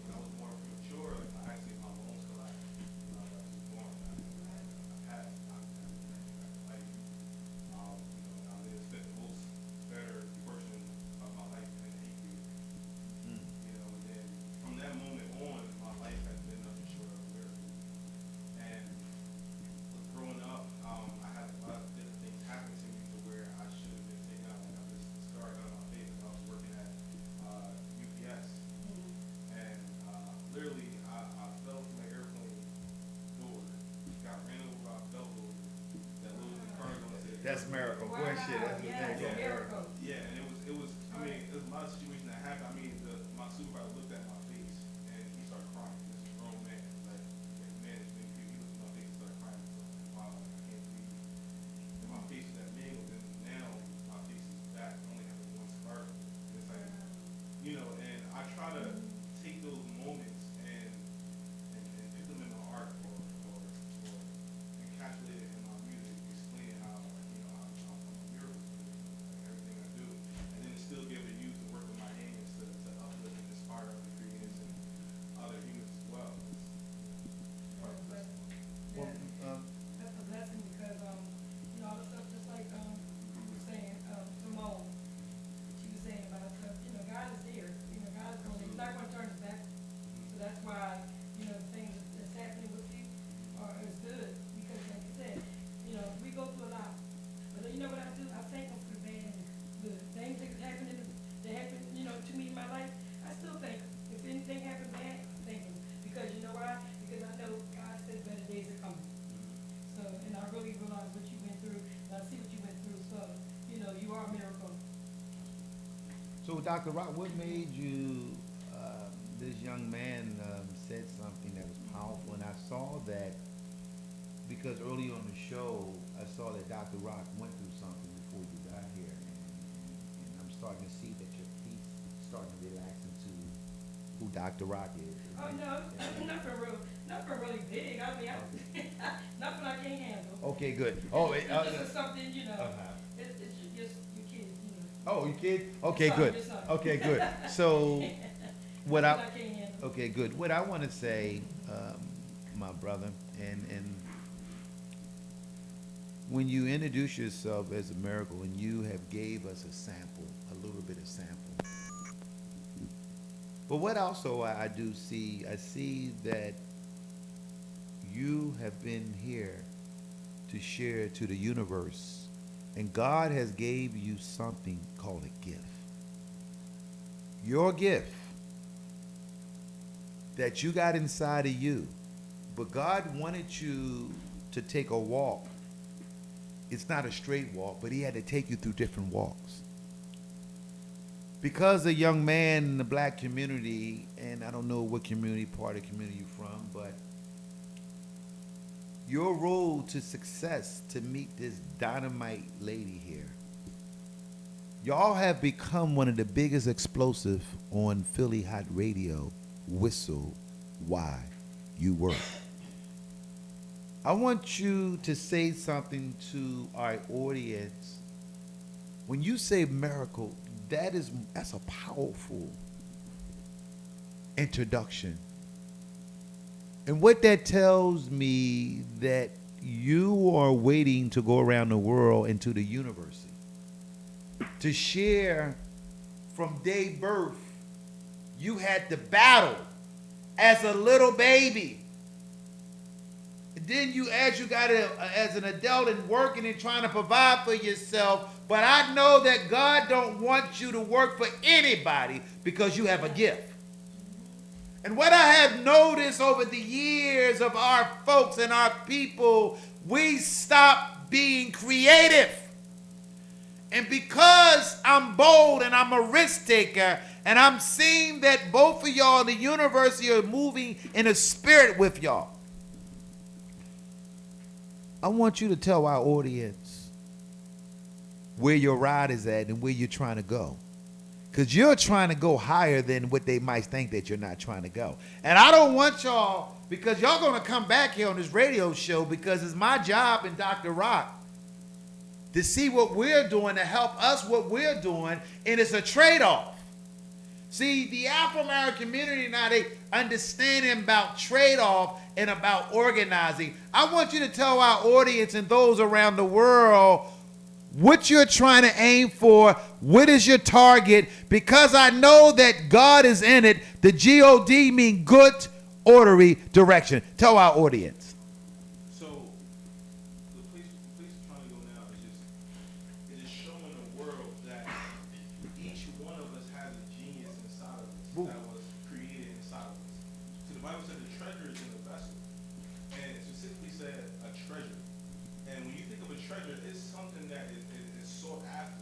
when I was born premature, like, I actually, my bones collapsed when I was actually born. I That's miracle. Wow, Boy, shit, that's yes, yeah. miracle. Yeah, and it was, I mean, it was a lot of situations that happened. I mean, my supervisor looked at my face and he started crying. This is a grown man, like man, he looked at my face and started crying. So I'm like, wow, like, I can't believe. And my face was that mangled, and now my face is back. I only have like one scar. It's like, you know, and I try to take those moments and put them in my art or encapsulate it in my music, explaining how, like, you know, I'm a miracle for like, everything I do, and then still be able to use the work of my hands to uplift and inspire other creators and other humans as well. It's part of the blessing. Well, That's a blessing because, you know, all the stuff just like, you were saying, Simone, she was saying about stuff, you know, God is here, you know, God is going, he's not going to turn his back. So that's why, you know, the things that's happening with you is good, because like you said, you know, we go through a lot. But you know what I do? I thank him for the bad and the good. Things that happen you know, to me in my life, I still thank him. If anything happened bad, I thank him. Because you know why? Because I know God said better days are coming. So, and I really realize what you went through, and I see what you went through, so, you know, you are a miracle. so, Dr. Rock, what made you, this young man said something that was powerful, and I saw that because early on the show, I saw that Dr. Rock went through something before you got here, and I'm starting to see that your piece starting to relax into who Dr. Rock is. Oh, no, nothing really big. I mean, nothing I can't handle. Okay, good. Oh, It's just something, you know, uh-huh. it's just your kids, you know. Oh, you kid? Okay, Your son, good. your son. Okay, good. So, what Nothing I I can't handle. okay, good. What I want to say, my brother, and when you introduce yourself as a miracle, and you have gave us a sample, a little bit of sample. But what also I do see, I see that you have been here to share to the universe, and God has gave you something called a gift. Your gift that you got inside of you, but God wanted you to take a walk. It's not a straight walk, but he had to take you through different walks. Because a young man in the black community, and I don't know what community, part of the community you're from, but your road to success to meet this dynamite lady here, y'all have become one of the biggest explosive on Philly Hot Radio. Whistle why you work. I want you to say something to our audience. When you say miracle, that's a powerful introduction. And what that tells me that you are waiting to go around the world and to the university to share from day birth. You had to battle as a little baby. And then as you got as an adult and working and trying to provide for yourself. But I know that God don't want you to work for anybody because you have a gift. And what I have noticed over the years of our folks and our people, we stopped being creative. And because I'm bold and I'm a risk taker, and I'm seeing that both of y'all, the university, are moving in a spirit with y'all, I want you to tell our audience where your ride is at and where you're trying to go. Because you're trying to go higher than what they might think that you're not trying to go. And I don't want y'all, because y'all going to come back here on this radio show, because it's my job and Dr. Rock to see what we're doing to help us what we're doing, and it's a trade-off. See, the Afro-American community now, they understanding about trade-off and about organizing. I want you to tell our audience and those around the world what you're trying to aim for, what is your target, because I know that God is in it. The G-O-D mean good, orderly direction. Tell our audience. So the place we're trying to go now is just showing the world that each one of us has a genius inside of us that was created inside of us. So the Bible said the treasure is in the vessel, and it specifically said a treasure. And when you think of a the treasure is something that is sought after,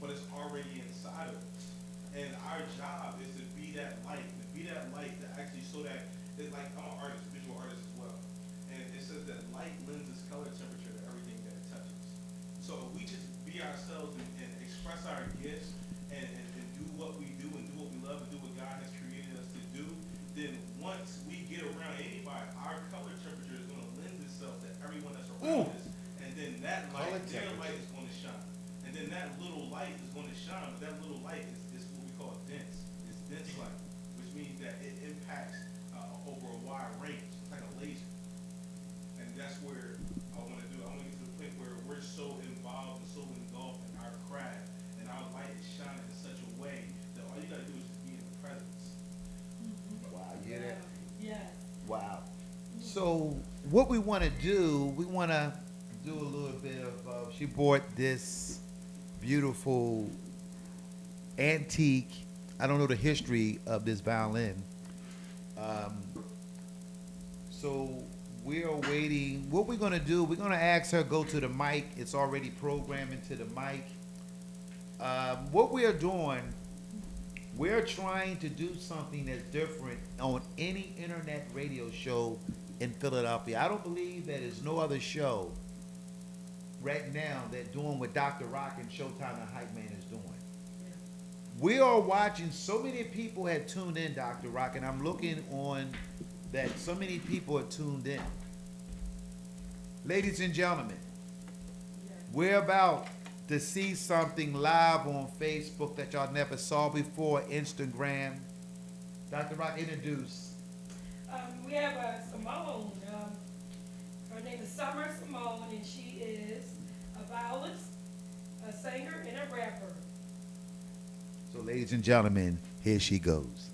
but it's already inside of us. And our job is to be that light that actually so that it's like I'm an artist, visual artist as well. And it says that light lends its color temperature to everything that it touches. So if we just be ourselves and express our gifts and do what we do and do what we love and do what God has created us to do, then once we get around anybody, our color temperature is going to lend itself to everyone that's around us. And then that light, their light is going to shine. And then that little light is going to shine, but that little light is what we call dense. It's dense light, which means that it impacts over a wide range. It's like a laser. And that's where I want to do. I want to get to the point where we're so involved and so engulfed in our craft, and our light is shining in such a way that all you got to do is just be in the presence. Wow, you hear that? Yes. Wow. So what we want to do, we want to do a little bit of, she bought this beautiful antique, I don't know the history of this violin. So we're waiting, what we're going to do, we're going to ask her go to the mic. It's already programmed into the mic. What we are doing, we're trying to do something that's different on any internet radio show in Philadelphia. I don't believe that there's no other show right now that doing what Dr. Rock and Showtime and Hype Man is doing. We are watching, so many people had tuned in, Dr. Rock, and I'm looking on that so many people are tuned in. Ladies and gentlemen, we're about to see something live on Facebook that y'all never saw before, Instagram. Dr. Rock, introduce. We have Simone. Her name is Summer Simone, and she is a violinist, a singer, and a rapper. So, ladies and gentlemen, here she goes.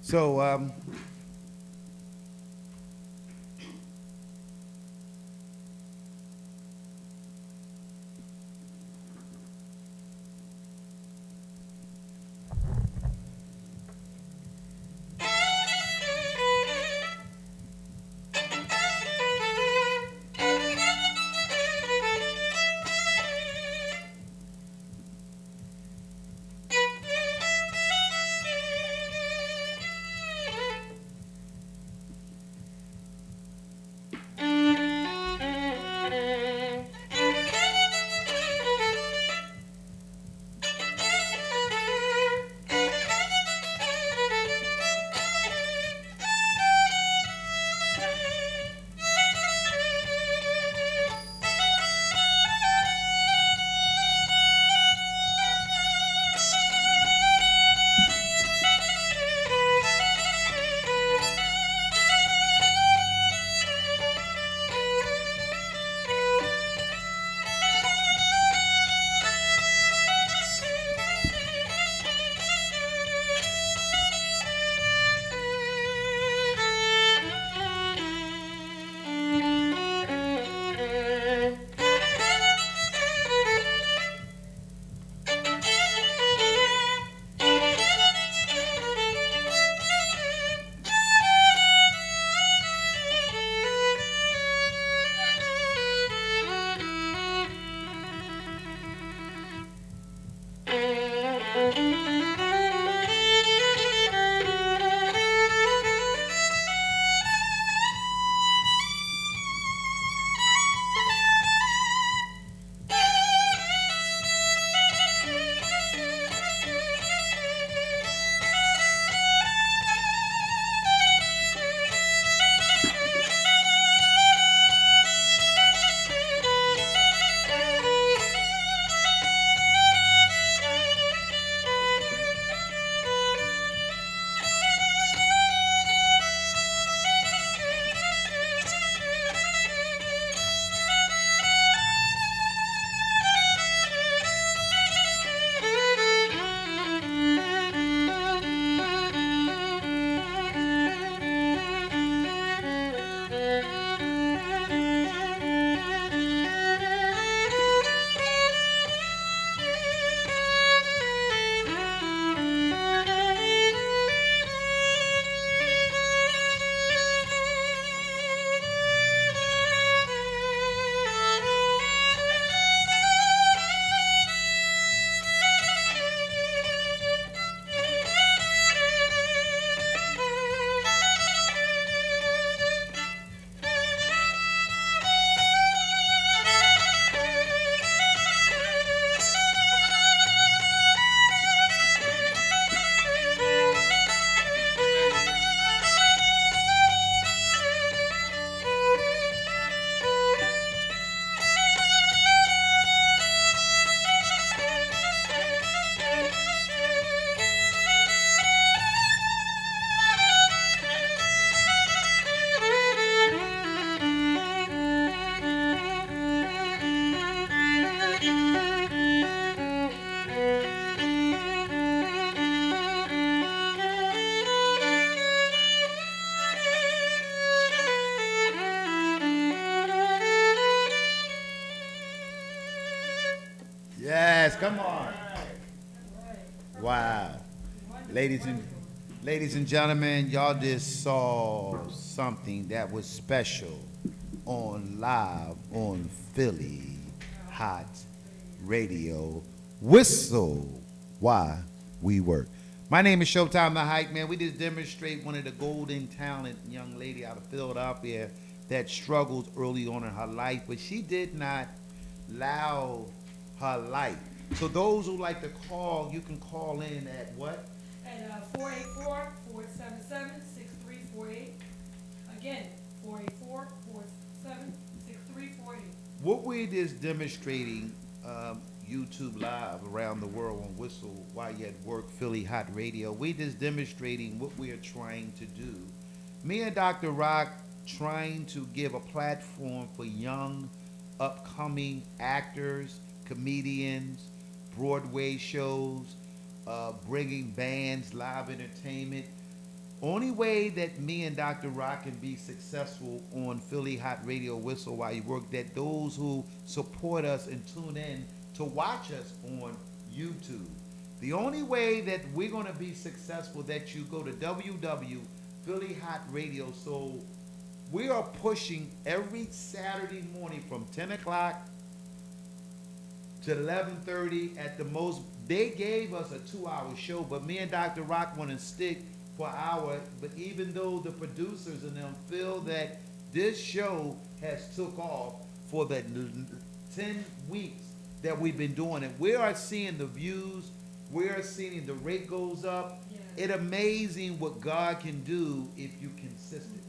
So, Come on. Right. Wow. Wonderful, Ladies and wonderful. ladies and gentlemen, y'all just saw something that was special on live on Philly Hot Radio. Whistle while we work. My name is Showtime the Hike, man. We just demonstrate one of the golden talent young lady out of Philadelphia that struggled early on in her life, but she did not allow her life. So those who like to call, you can call in at what? And 484-477-6348. Again, 484-477-6348. What we're just demonstrating, YouTube Live around the world on Whistle While You at Work, Philly Hot Radio. We just demonstrating what we are trying to do. Me and Dr. Rock trying to give a platform for young, upcoming actors, comedians, Broadway shows, bringing bands, live entertainment. Only way that me and Dr. Rock can be successful on Philly Hot Radio Whistle While You Work, that those who support us and tune in to watch us on YouTube. The only way that we're going to be successful that you go to www Philly Hot Radio. So we are pushing every Saturday morning from 10 o'clock to 11:30 at the most. They gave us a 2-hour show, but me and Dr. Rock want to stick for an hour. But even though the producers and them feel that this show has took off for the 10 weeks that we've been doing it, we are seeing the views, we are seeing the rate goes up. Yeah. It's amazing what God can do if you consistent.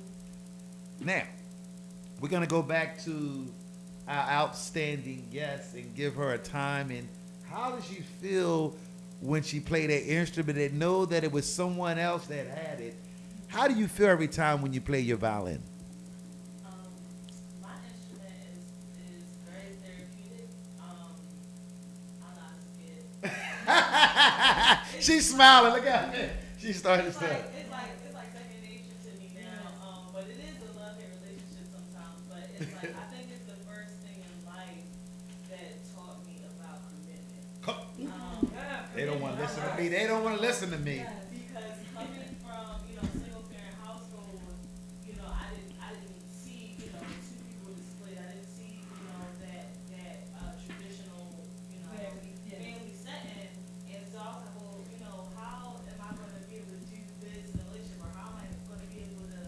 Now, we're gonna go back to our outstanding guest and give her a time. And how does she feel when she played that instrument and know that it was someone else that had it? How do you feel every time when you play your violin? My instrument is very therapeutic. I'm not scared. She's smiling. Look at her. She started to It's say. like second nature to me now. But it is a love-hate relationship sometimes. But it's like I think it's the first thing in life that taught me about commitment. They don't want to listen to me. They don't want to listen to me. Because coming from single parent household, I didn't see two people displayed. I didn't see that traditional family setting. And so I was like, well, how am I going to be able to do this in a relationship, or how am I going to be able to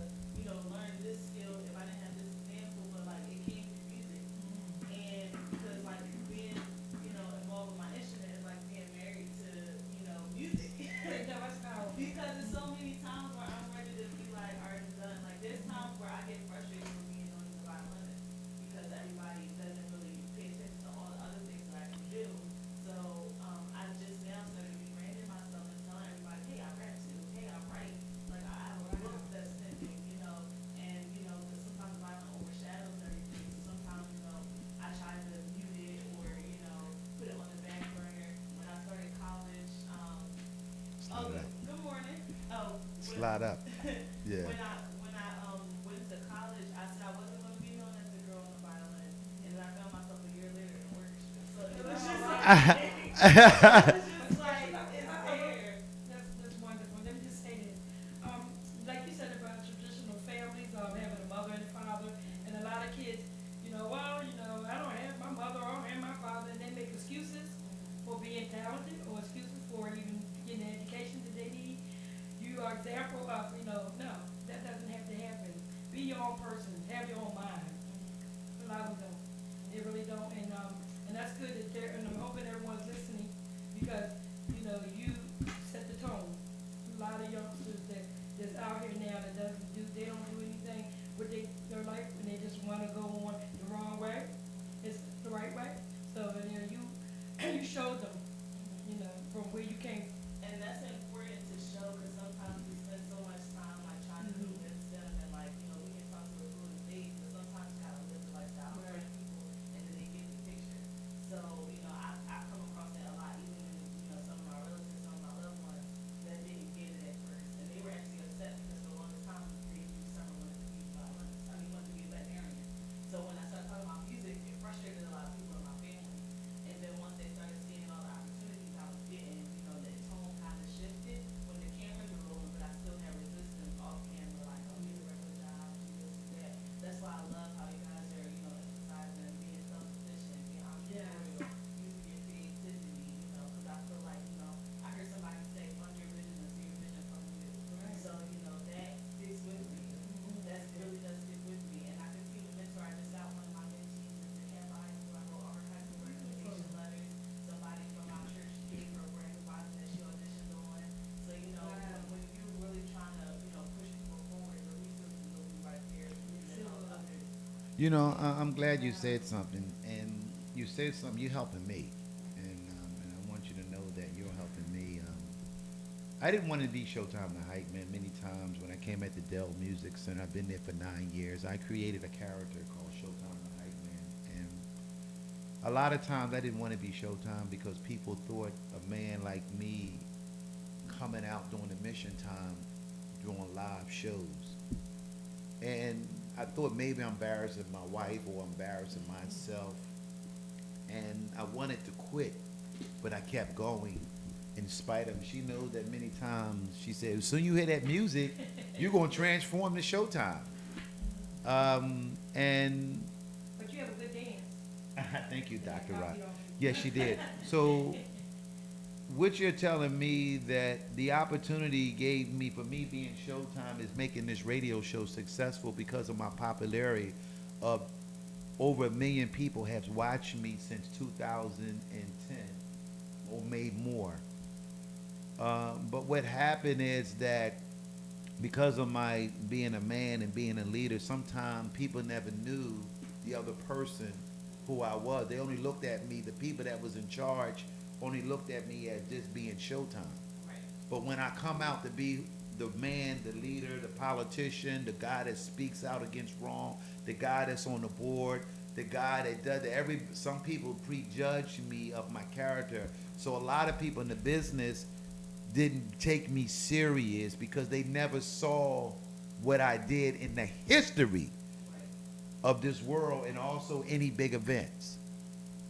learn this skill if I didn't have this example? But like it came through music, and because like being involved with my instrument is like being married to music. Because there's so many times where I'm ready to be like, all right, I'm done. Like there's times where I get frustrated with being on the violinist because everybody doesn't really pay attention to all the other things that I can do. So I just now started rebranding myself and telling everybody, hey, I rap too. Hey, I write. Like I have a book that's pending, and sometimes violin overshadows everything. So sometimes I try to mute it or put it on the back burner. When I started college, Slide up. good morning. Oh, Slide up. Yeah. When I went to college, I said I wasn't going to be known as the girl on the violin, and then I found myself a year later in orchestra. So it was just like, it's there. That's wonderful. Let me just say this. Like you said about traditional families, having a mother and a father, and a lot of kids, I don't have my mother, I don't have my father, and they make excuses for being talented or excuses for even getting the education that they need. You are example of, no, that doesn't have to happen. Be your own person. Have your own mind. A lot of them don't. They really don't. And that's good that they're, and I'm hoping everyone's listening because, you set the tone. A lot of youngsters that's out here now that they don't do anything with their life and they just want to go on the wrong way. It's the right way. So, you showed them, from where you came from. And that's important to show because sometimes we spend so much time like trying to convince them and we can talk to a fluent face, but sometimes you gotta live the lifestyle in front of people and then they get the picture. So, I come across that a lot, even when, some of my relatives, some of my loved ones that didn't get it at first. You know, I'm glad you said something, and you said something. You're helping me, and I want you to know that you're helping me. I didn't want to be Showtime the Hype Man. Many times when I came at the Dell Music Center, I've been there for 9 years. I created a character called Showtime the Hype Man, and a lot of times I didn't want to be Showtime because people thought a man like me coming out during the mission time, doing live shows. And I thought maybe I'm embarrassing my wife or embarrassing myself. And I wanted to quit, but I kept going in spite of it. She knows that many times she said, as soon as you hear that music, you're going to transform to Showtime. And But you have a good dance. thank you, And I Dr. Rock. copied off you. Yes, she did. So what you're telling me that the opportunity gave me for me being Showtime is making this radio show successful because of my popularity of over 1 million people have watched me since 2010 or made more. But what happened is that because of my being a man and being a leader, sometimes people never knew the other person who I was. They only looked at me, the people that was in charge only looked at me as just being Showtime. Right. But when I come out to be the man, the leader, the politician, the guy that speaks out against wrong, the guy that's on the board, the guy that does some people prejudge me of my character. So a lot of people in the business didn't take me serious because they never saw what I did in the history of this world and also any big events.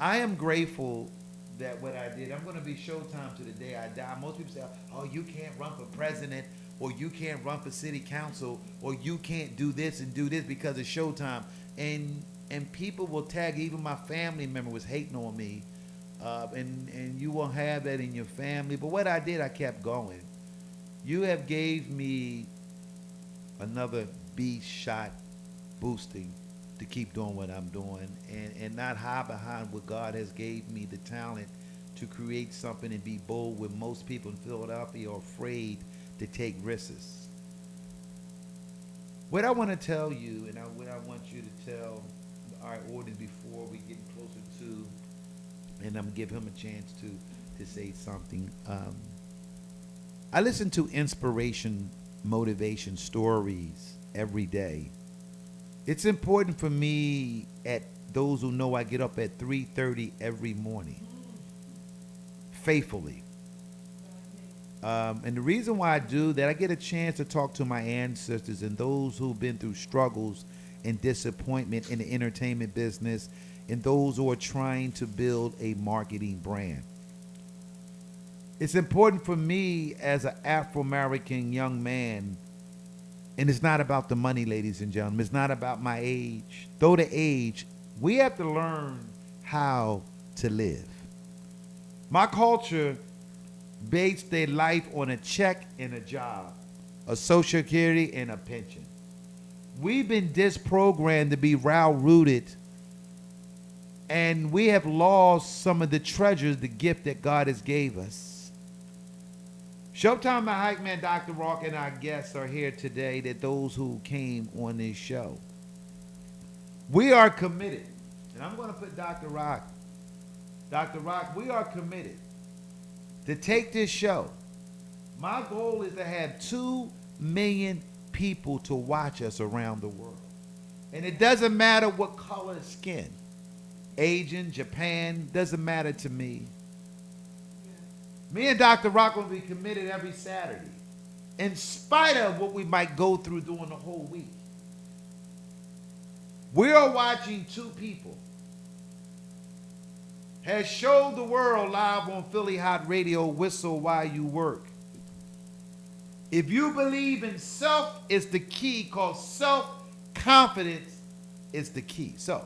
I am grateful that what I did, I'm going to be Showtime to the day I die. Most people say, oh, you can't run for president, or you can't run for city council, or you can't do this and do this because of Showtime. And people will tag, even my family member was hating on me. And you won't have that in your family. But what I did, I kept going. You have gave me another B shot boosting to keep doing what I'm doing and not hide behind what God has gave me the talent to create something and be bold when most people in Philadelphia are afraid to take risks. What I want to tell you, and what I want you to tell our audience before we get closer to, and I'm give him a chance to say something. I listen to inspiration, motivation stories every day. It's important for me, at those who know I get up at 3:30 every morning, faithfully. And the reason why I do that, I get a chance to talk to my ancestors and those who've been through struggles and disappointment in the entertainment business, and those who are trying to build a marketing brand. It's important for me as an Afro-American young man, and it's not about the money, ladies and gentlemen. It's not about my age. Though the age, we have to learn how to live. My culture based their life on a check and a job, a social security and a pension. We've been disprogrammed to be rooted, and we have lost some of the treasures, the gift that God has gave us. Showtime, my hype man, Dr. Rock, and our guests are here today, that those who came on this show. We are committed, and I'm going to put Dr. Rock. Dr. Rock, we are committed to take this show. My goal is to have 2 million people to watch us around the world. And it doesn't matter what color skin. Asian, Japan, doesn't matter to me. Me and Dr. Rock will be committed every Saturday, in spite of what we might go through during the whole week. We are watching 2 people. Has showed the world live on Philly Hot Radio, Whistle While You Work. If you believe in self, it's the key, because self-confidence is the key. So,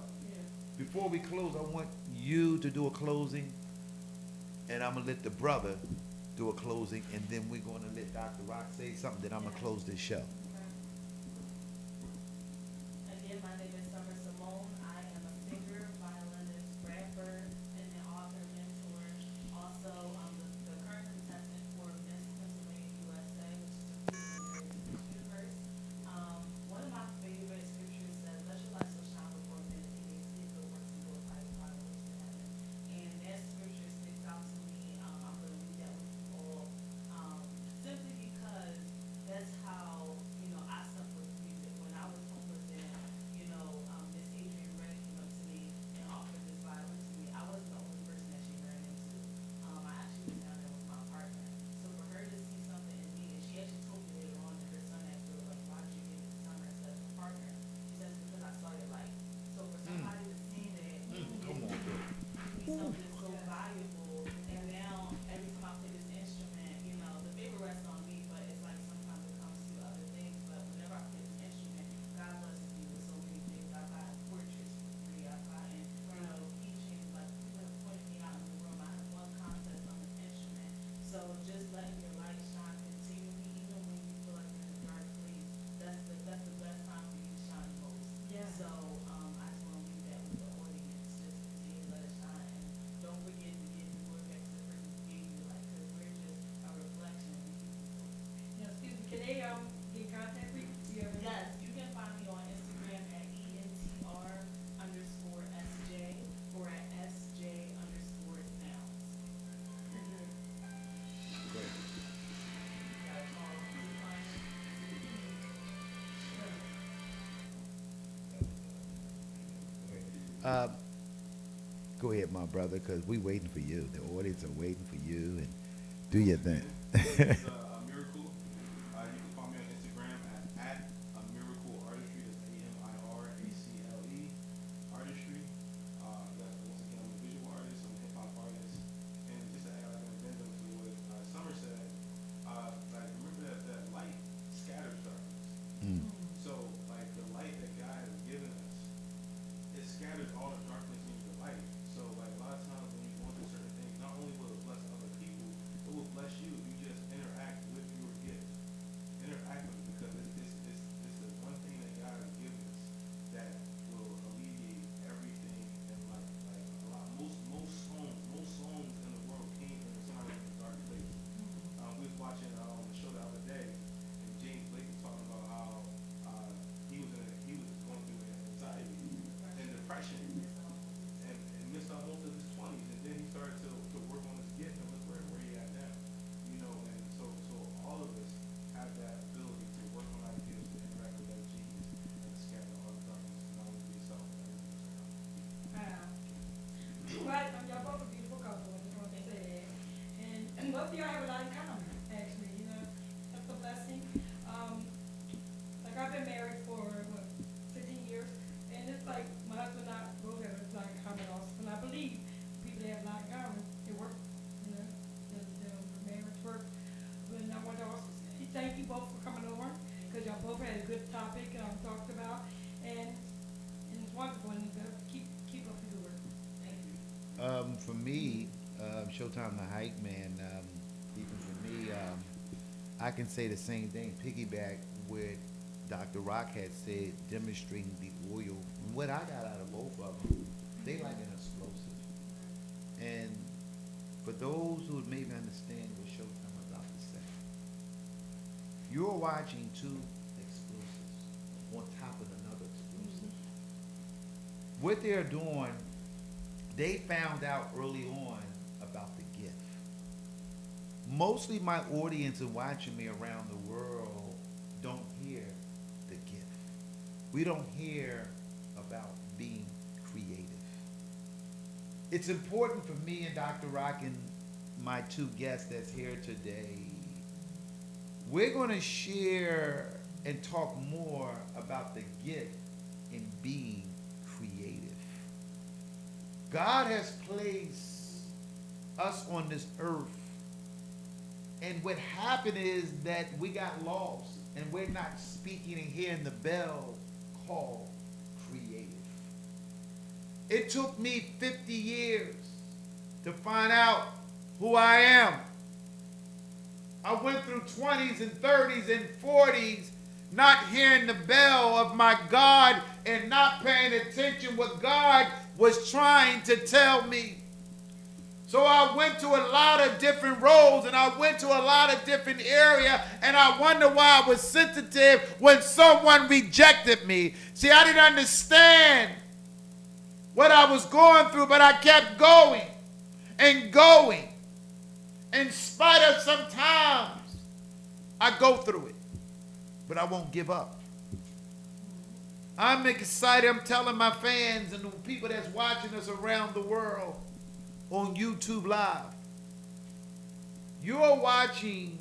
before we close, I want you to do a closing, and I'm going to let the brother do a closing, and then we're going to let Dr. Rock say something, then I'm going to close this show. Again, my name is Summer Simone. I am a singer, violinist, rapper, and an author, mentor. Also, I'm the current contestant for Miss Pennsylvania USA, which is the Miss Universe. One of my favorite scriptures says, "Let your light so shine before Uh, go ahead, my brother, because we waiting for you. The audience are waiting for you, and do your thing. It's a miracle. You can find me on Instagram at a miracle artistry. That's AMIRACLE artistry. Once again, I'm a visual artist. I'm a hip hop artist, and just to add like an addendum to what Summer said, like remember that light scatters darkness. Mm. So like the light that God has given us, it scatters all the darkness into the light. So like a lot of times when you're going through certain things, not only will it bless other people, it will bless you if you just interact with your gift. Interact with it because it's the one thing that God has given us that will alleviate everything in life. Like a lot, most songs in the world came from somebody in a dark place. We was watching the show the other day, and James Blake was talking about how he was going through anxiety and depression, and missed out most of his 20s, and then he started to work on his gift, and look where he at now, you know. And so all of us have that ability to work on our gifts, to interact with that genius, and to scatter all the darkness, not only for yourself, but everyone around. Well, y'all both a beautiful couple, I just want to say that. And both of y'all have a lot in common, actually, you know, that's a blessing. Like I've been married for, 15 years, and it's like my husband and I both have like common also, and I believe people that have a lot in common, it works, you know, the marriage works. But I want to also say thank you both for coming over, because y'all both had a good topic, talked about, and it's wonderful, and keep up the good work. Thank you. For me, Showtime the Hype Man, even for me, I can say the same thing, piggyback with Dr. Rock had said, demonstrating the oil. And what I got out of both of them, they like an explosive. And for those who maybe understand what Showtime is about to say, you're watching two explosives on top of another explosive. What they're doing, they found out early on about the gift. Mostly my audience and watching me around the world don't hear the gift. We don't hear about being creative. It's important for me and Dr. Rock and my two guests that's here today. We're going to share and talk more about the gift in being creative. God has placed us on this earth, and what happened is that we got lost and we're not speaking and hearing the bell called creative. It took me 50 years to find out who I am. I went through 20s and 30s and 40s not hearing the bell of my God and not paying attention what God was trying to tell me. So I went to a lot of different roles and I went to a lot of different areas, and I wonder why I was sensitive when someone rejected me. See, I didn't understand what I was going through, but I kept going and going. In spite of sometimes I go through it, but I won't give up. I'm excited. I'm telling my fans and the people that's watching us around the world on YouTube Live, you're watching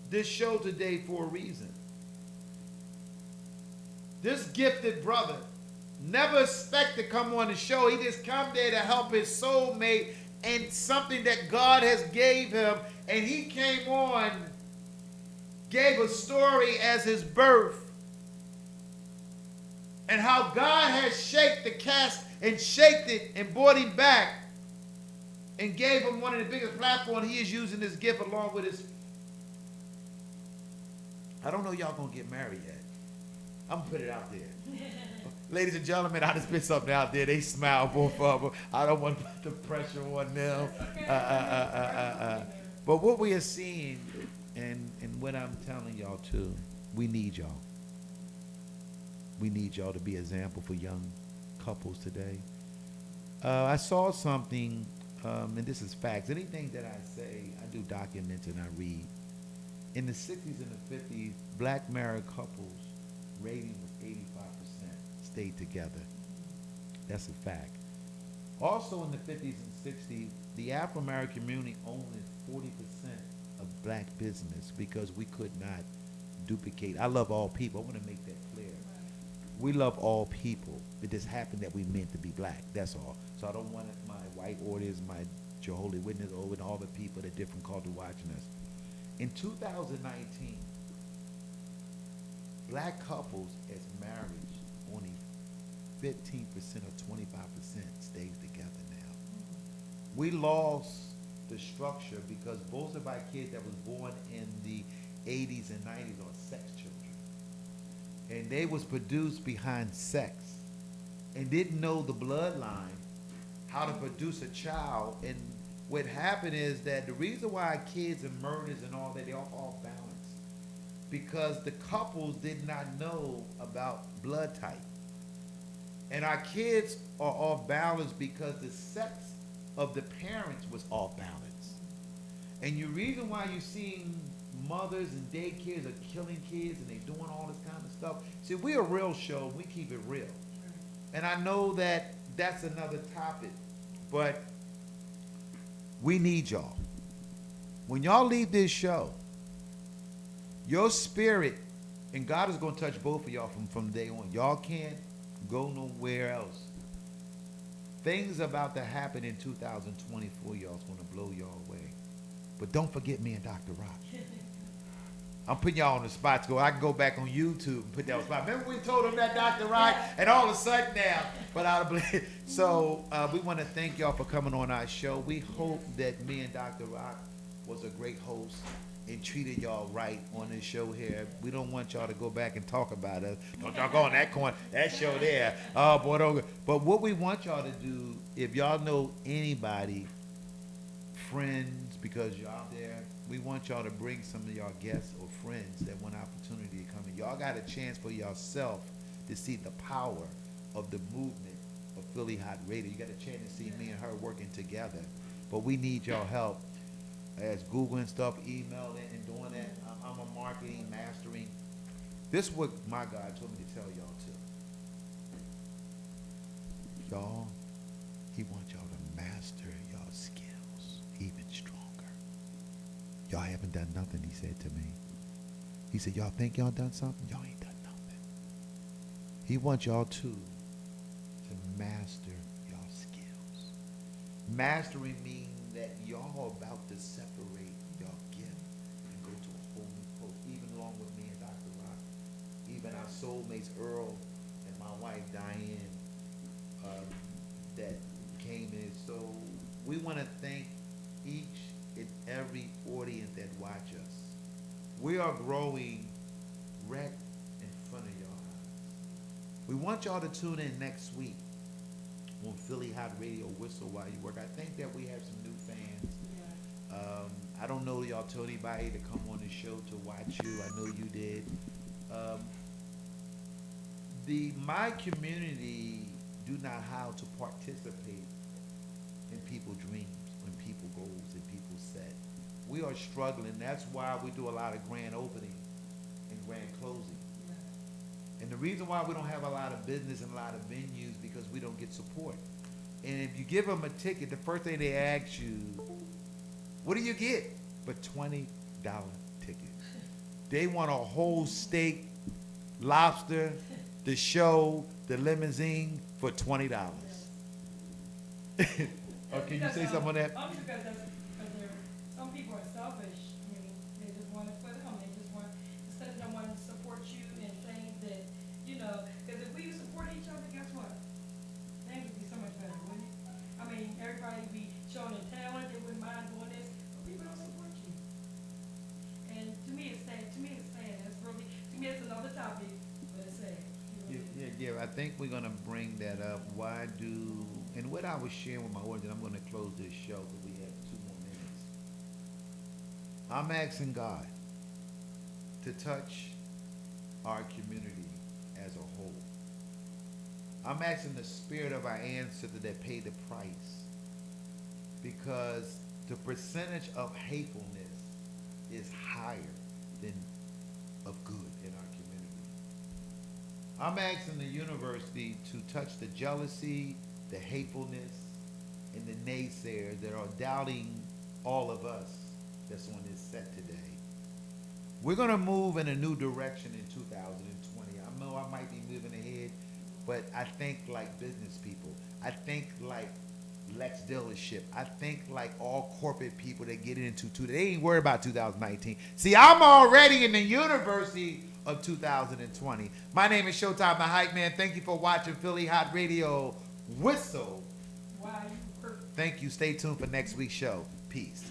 this show today for a reason. This gifted brother never expect to come on the show. He just come there to help his soulmate and something that God has gave him. And he came on, gave a story as his birth, and how God has shaped the cast and shaped it and brought him back and gave him one of the biggest platforms. He is using this gift along with his. I don't know y'all gonna get married yet. I'm gonna put it out there. Ladies and gentlemen, I just put something out there. They smile, both of them. I don't want to put the pressure on them. But what we are seeing, and what I'm telling y'all too, we need y'all. We need y'all to be an example for young couples today. I saw something, and this is facts. Anything that I say, I do documents and I read. In the 60s and the 50s, black married couples rating was 85% stayed together. That's a fact. Also in the 50s and 60s, the Afro American community owned 40% of black business because we could not duplicate. I love all people. I want to make that clear. We love all people. It just happened that we meant to be black. That's all. So I don't want my white audience, my Jehovah's Witness, and all the people that different culture watching us. In 2019, black couples as marriage, only 15% or 25% stays together now. We lost the structure because both of our kids that was born in the 80s and 90s are sex children. And they was produced behind sex and didn't know the bloodline, how to produce a child. And what happened is that the reason why kids and murders and all that, they are off balance because the couples did not know about blood type. And our kids are off balance because the sex of the parents was off balance. And the reason why you're seeing mothers and daycares are killing kids and they doing all this kind of stuff. See, we're a real show. We keep it real. And I know that that's another topic, but we need y'all. When y'all leave this show, your spirit, and God is going to touch both of y'all from day on. Y'all can't go nowhere else. Things about to happen in 2024, y'all, is going to blow y'all away. But don't forget me and Dr. Rock. I'm putting y'all on the spot to go. I can go back on YouTube and put that on the spot. Remember we told them that Dr. Rock, and all of a sudden now, but I believe. So we want to thank y'all for coming on our show. We hope that me and Dr. Rock was a great host and treated y'all right on this show here. We don't want y'all to go back and talk about us. Don't y'all go on that corner, that show there. Oh boy, don't go. But what we want y'all to do, if y'all know anybody, friends, because y'all there, we want y'all to bring some of y'all guests or friends that want opportunity to come in. Y'all got a chance for yourself to see the power of the movement of Philly Hot Radio. You got a chance to see me and her working together. But we need y'all help as Googling stuff, emailing, and doing that. I'm a marketing, mastering. This is what my God told me to tell y'all too. Y'all, he wants y'all to master your skills even stronger. Y'all haven't done nothing, he said to me. He said, y'all think y'all done something? Y'all ain't done nothing. He wants y'all to master your skills. Mastering means that y'all are about to separate your gift and go to a whole new post, even along with me and Dr. Rock, even our soulmates Earl and my wife Diane that came in. So we want to thank each and every audience that watch us. We are growing right in front of your eyes. We want y'all to tune in next week on Philly Hot Radio, Whistle While You Work. I think that we have some new fans. I don't know y'all told anybody to come on the show to watch you. I know you did. My community do not how to participate in people's dreams, in people's goals, in people's set. We are struggling. That's why we do a lot of grand opening and grand closing. And the reason why we don't have a lot of business and a lot of venues because we don't get support. And if you give them a ticket, the first thing they ask you, what do you get? But $20 ticket. They want a whole steak, lobster, the show, the limousine for $20. Oh, can you say something on that? Only because some people are selfish. I mean, they just want it for them. They just want, instead of them wanting to support you and saying that, because if we support each other, guess what? Things would be so much better, wouldn't it? I mean, everybody would be showing their talent. They wouldn't mind doing this, but people don't support you. And to me, it's sad. It's really, to me, it's another topic, but it's sad. Yeah, I think we're going to bring that up. And what I was sharing with my audience, I'm going to close this show because we have 2 more minutes. I'm asking God to touch our community as a whole. I'm asking the spirit of our ancestors that paid the price because the percentage of hatefulness is higher than of good in our community. I'm asking the university to touch the jealousy, the hatefulness, and the naysayers that are doubting all of us that's on this set today. We're going to move in a new direction in 2020. I know I might be moving ahead, but I think like business people. I think like Lex dealership. I think like all corporate people that get into they ain't worried about 2019. See, I'm already in the university of 2020. My name is Showtime, the Hype Man. Thank you for watching Philly Hot Radio. Whistle. Wow, you perfect. Thank you. Stay tuned for next week's show. Peace.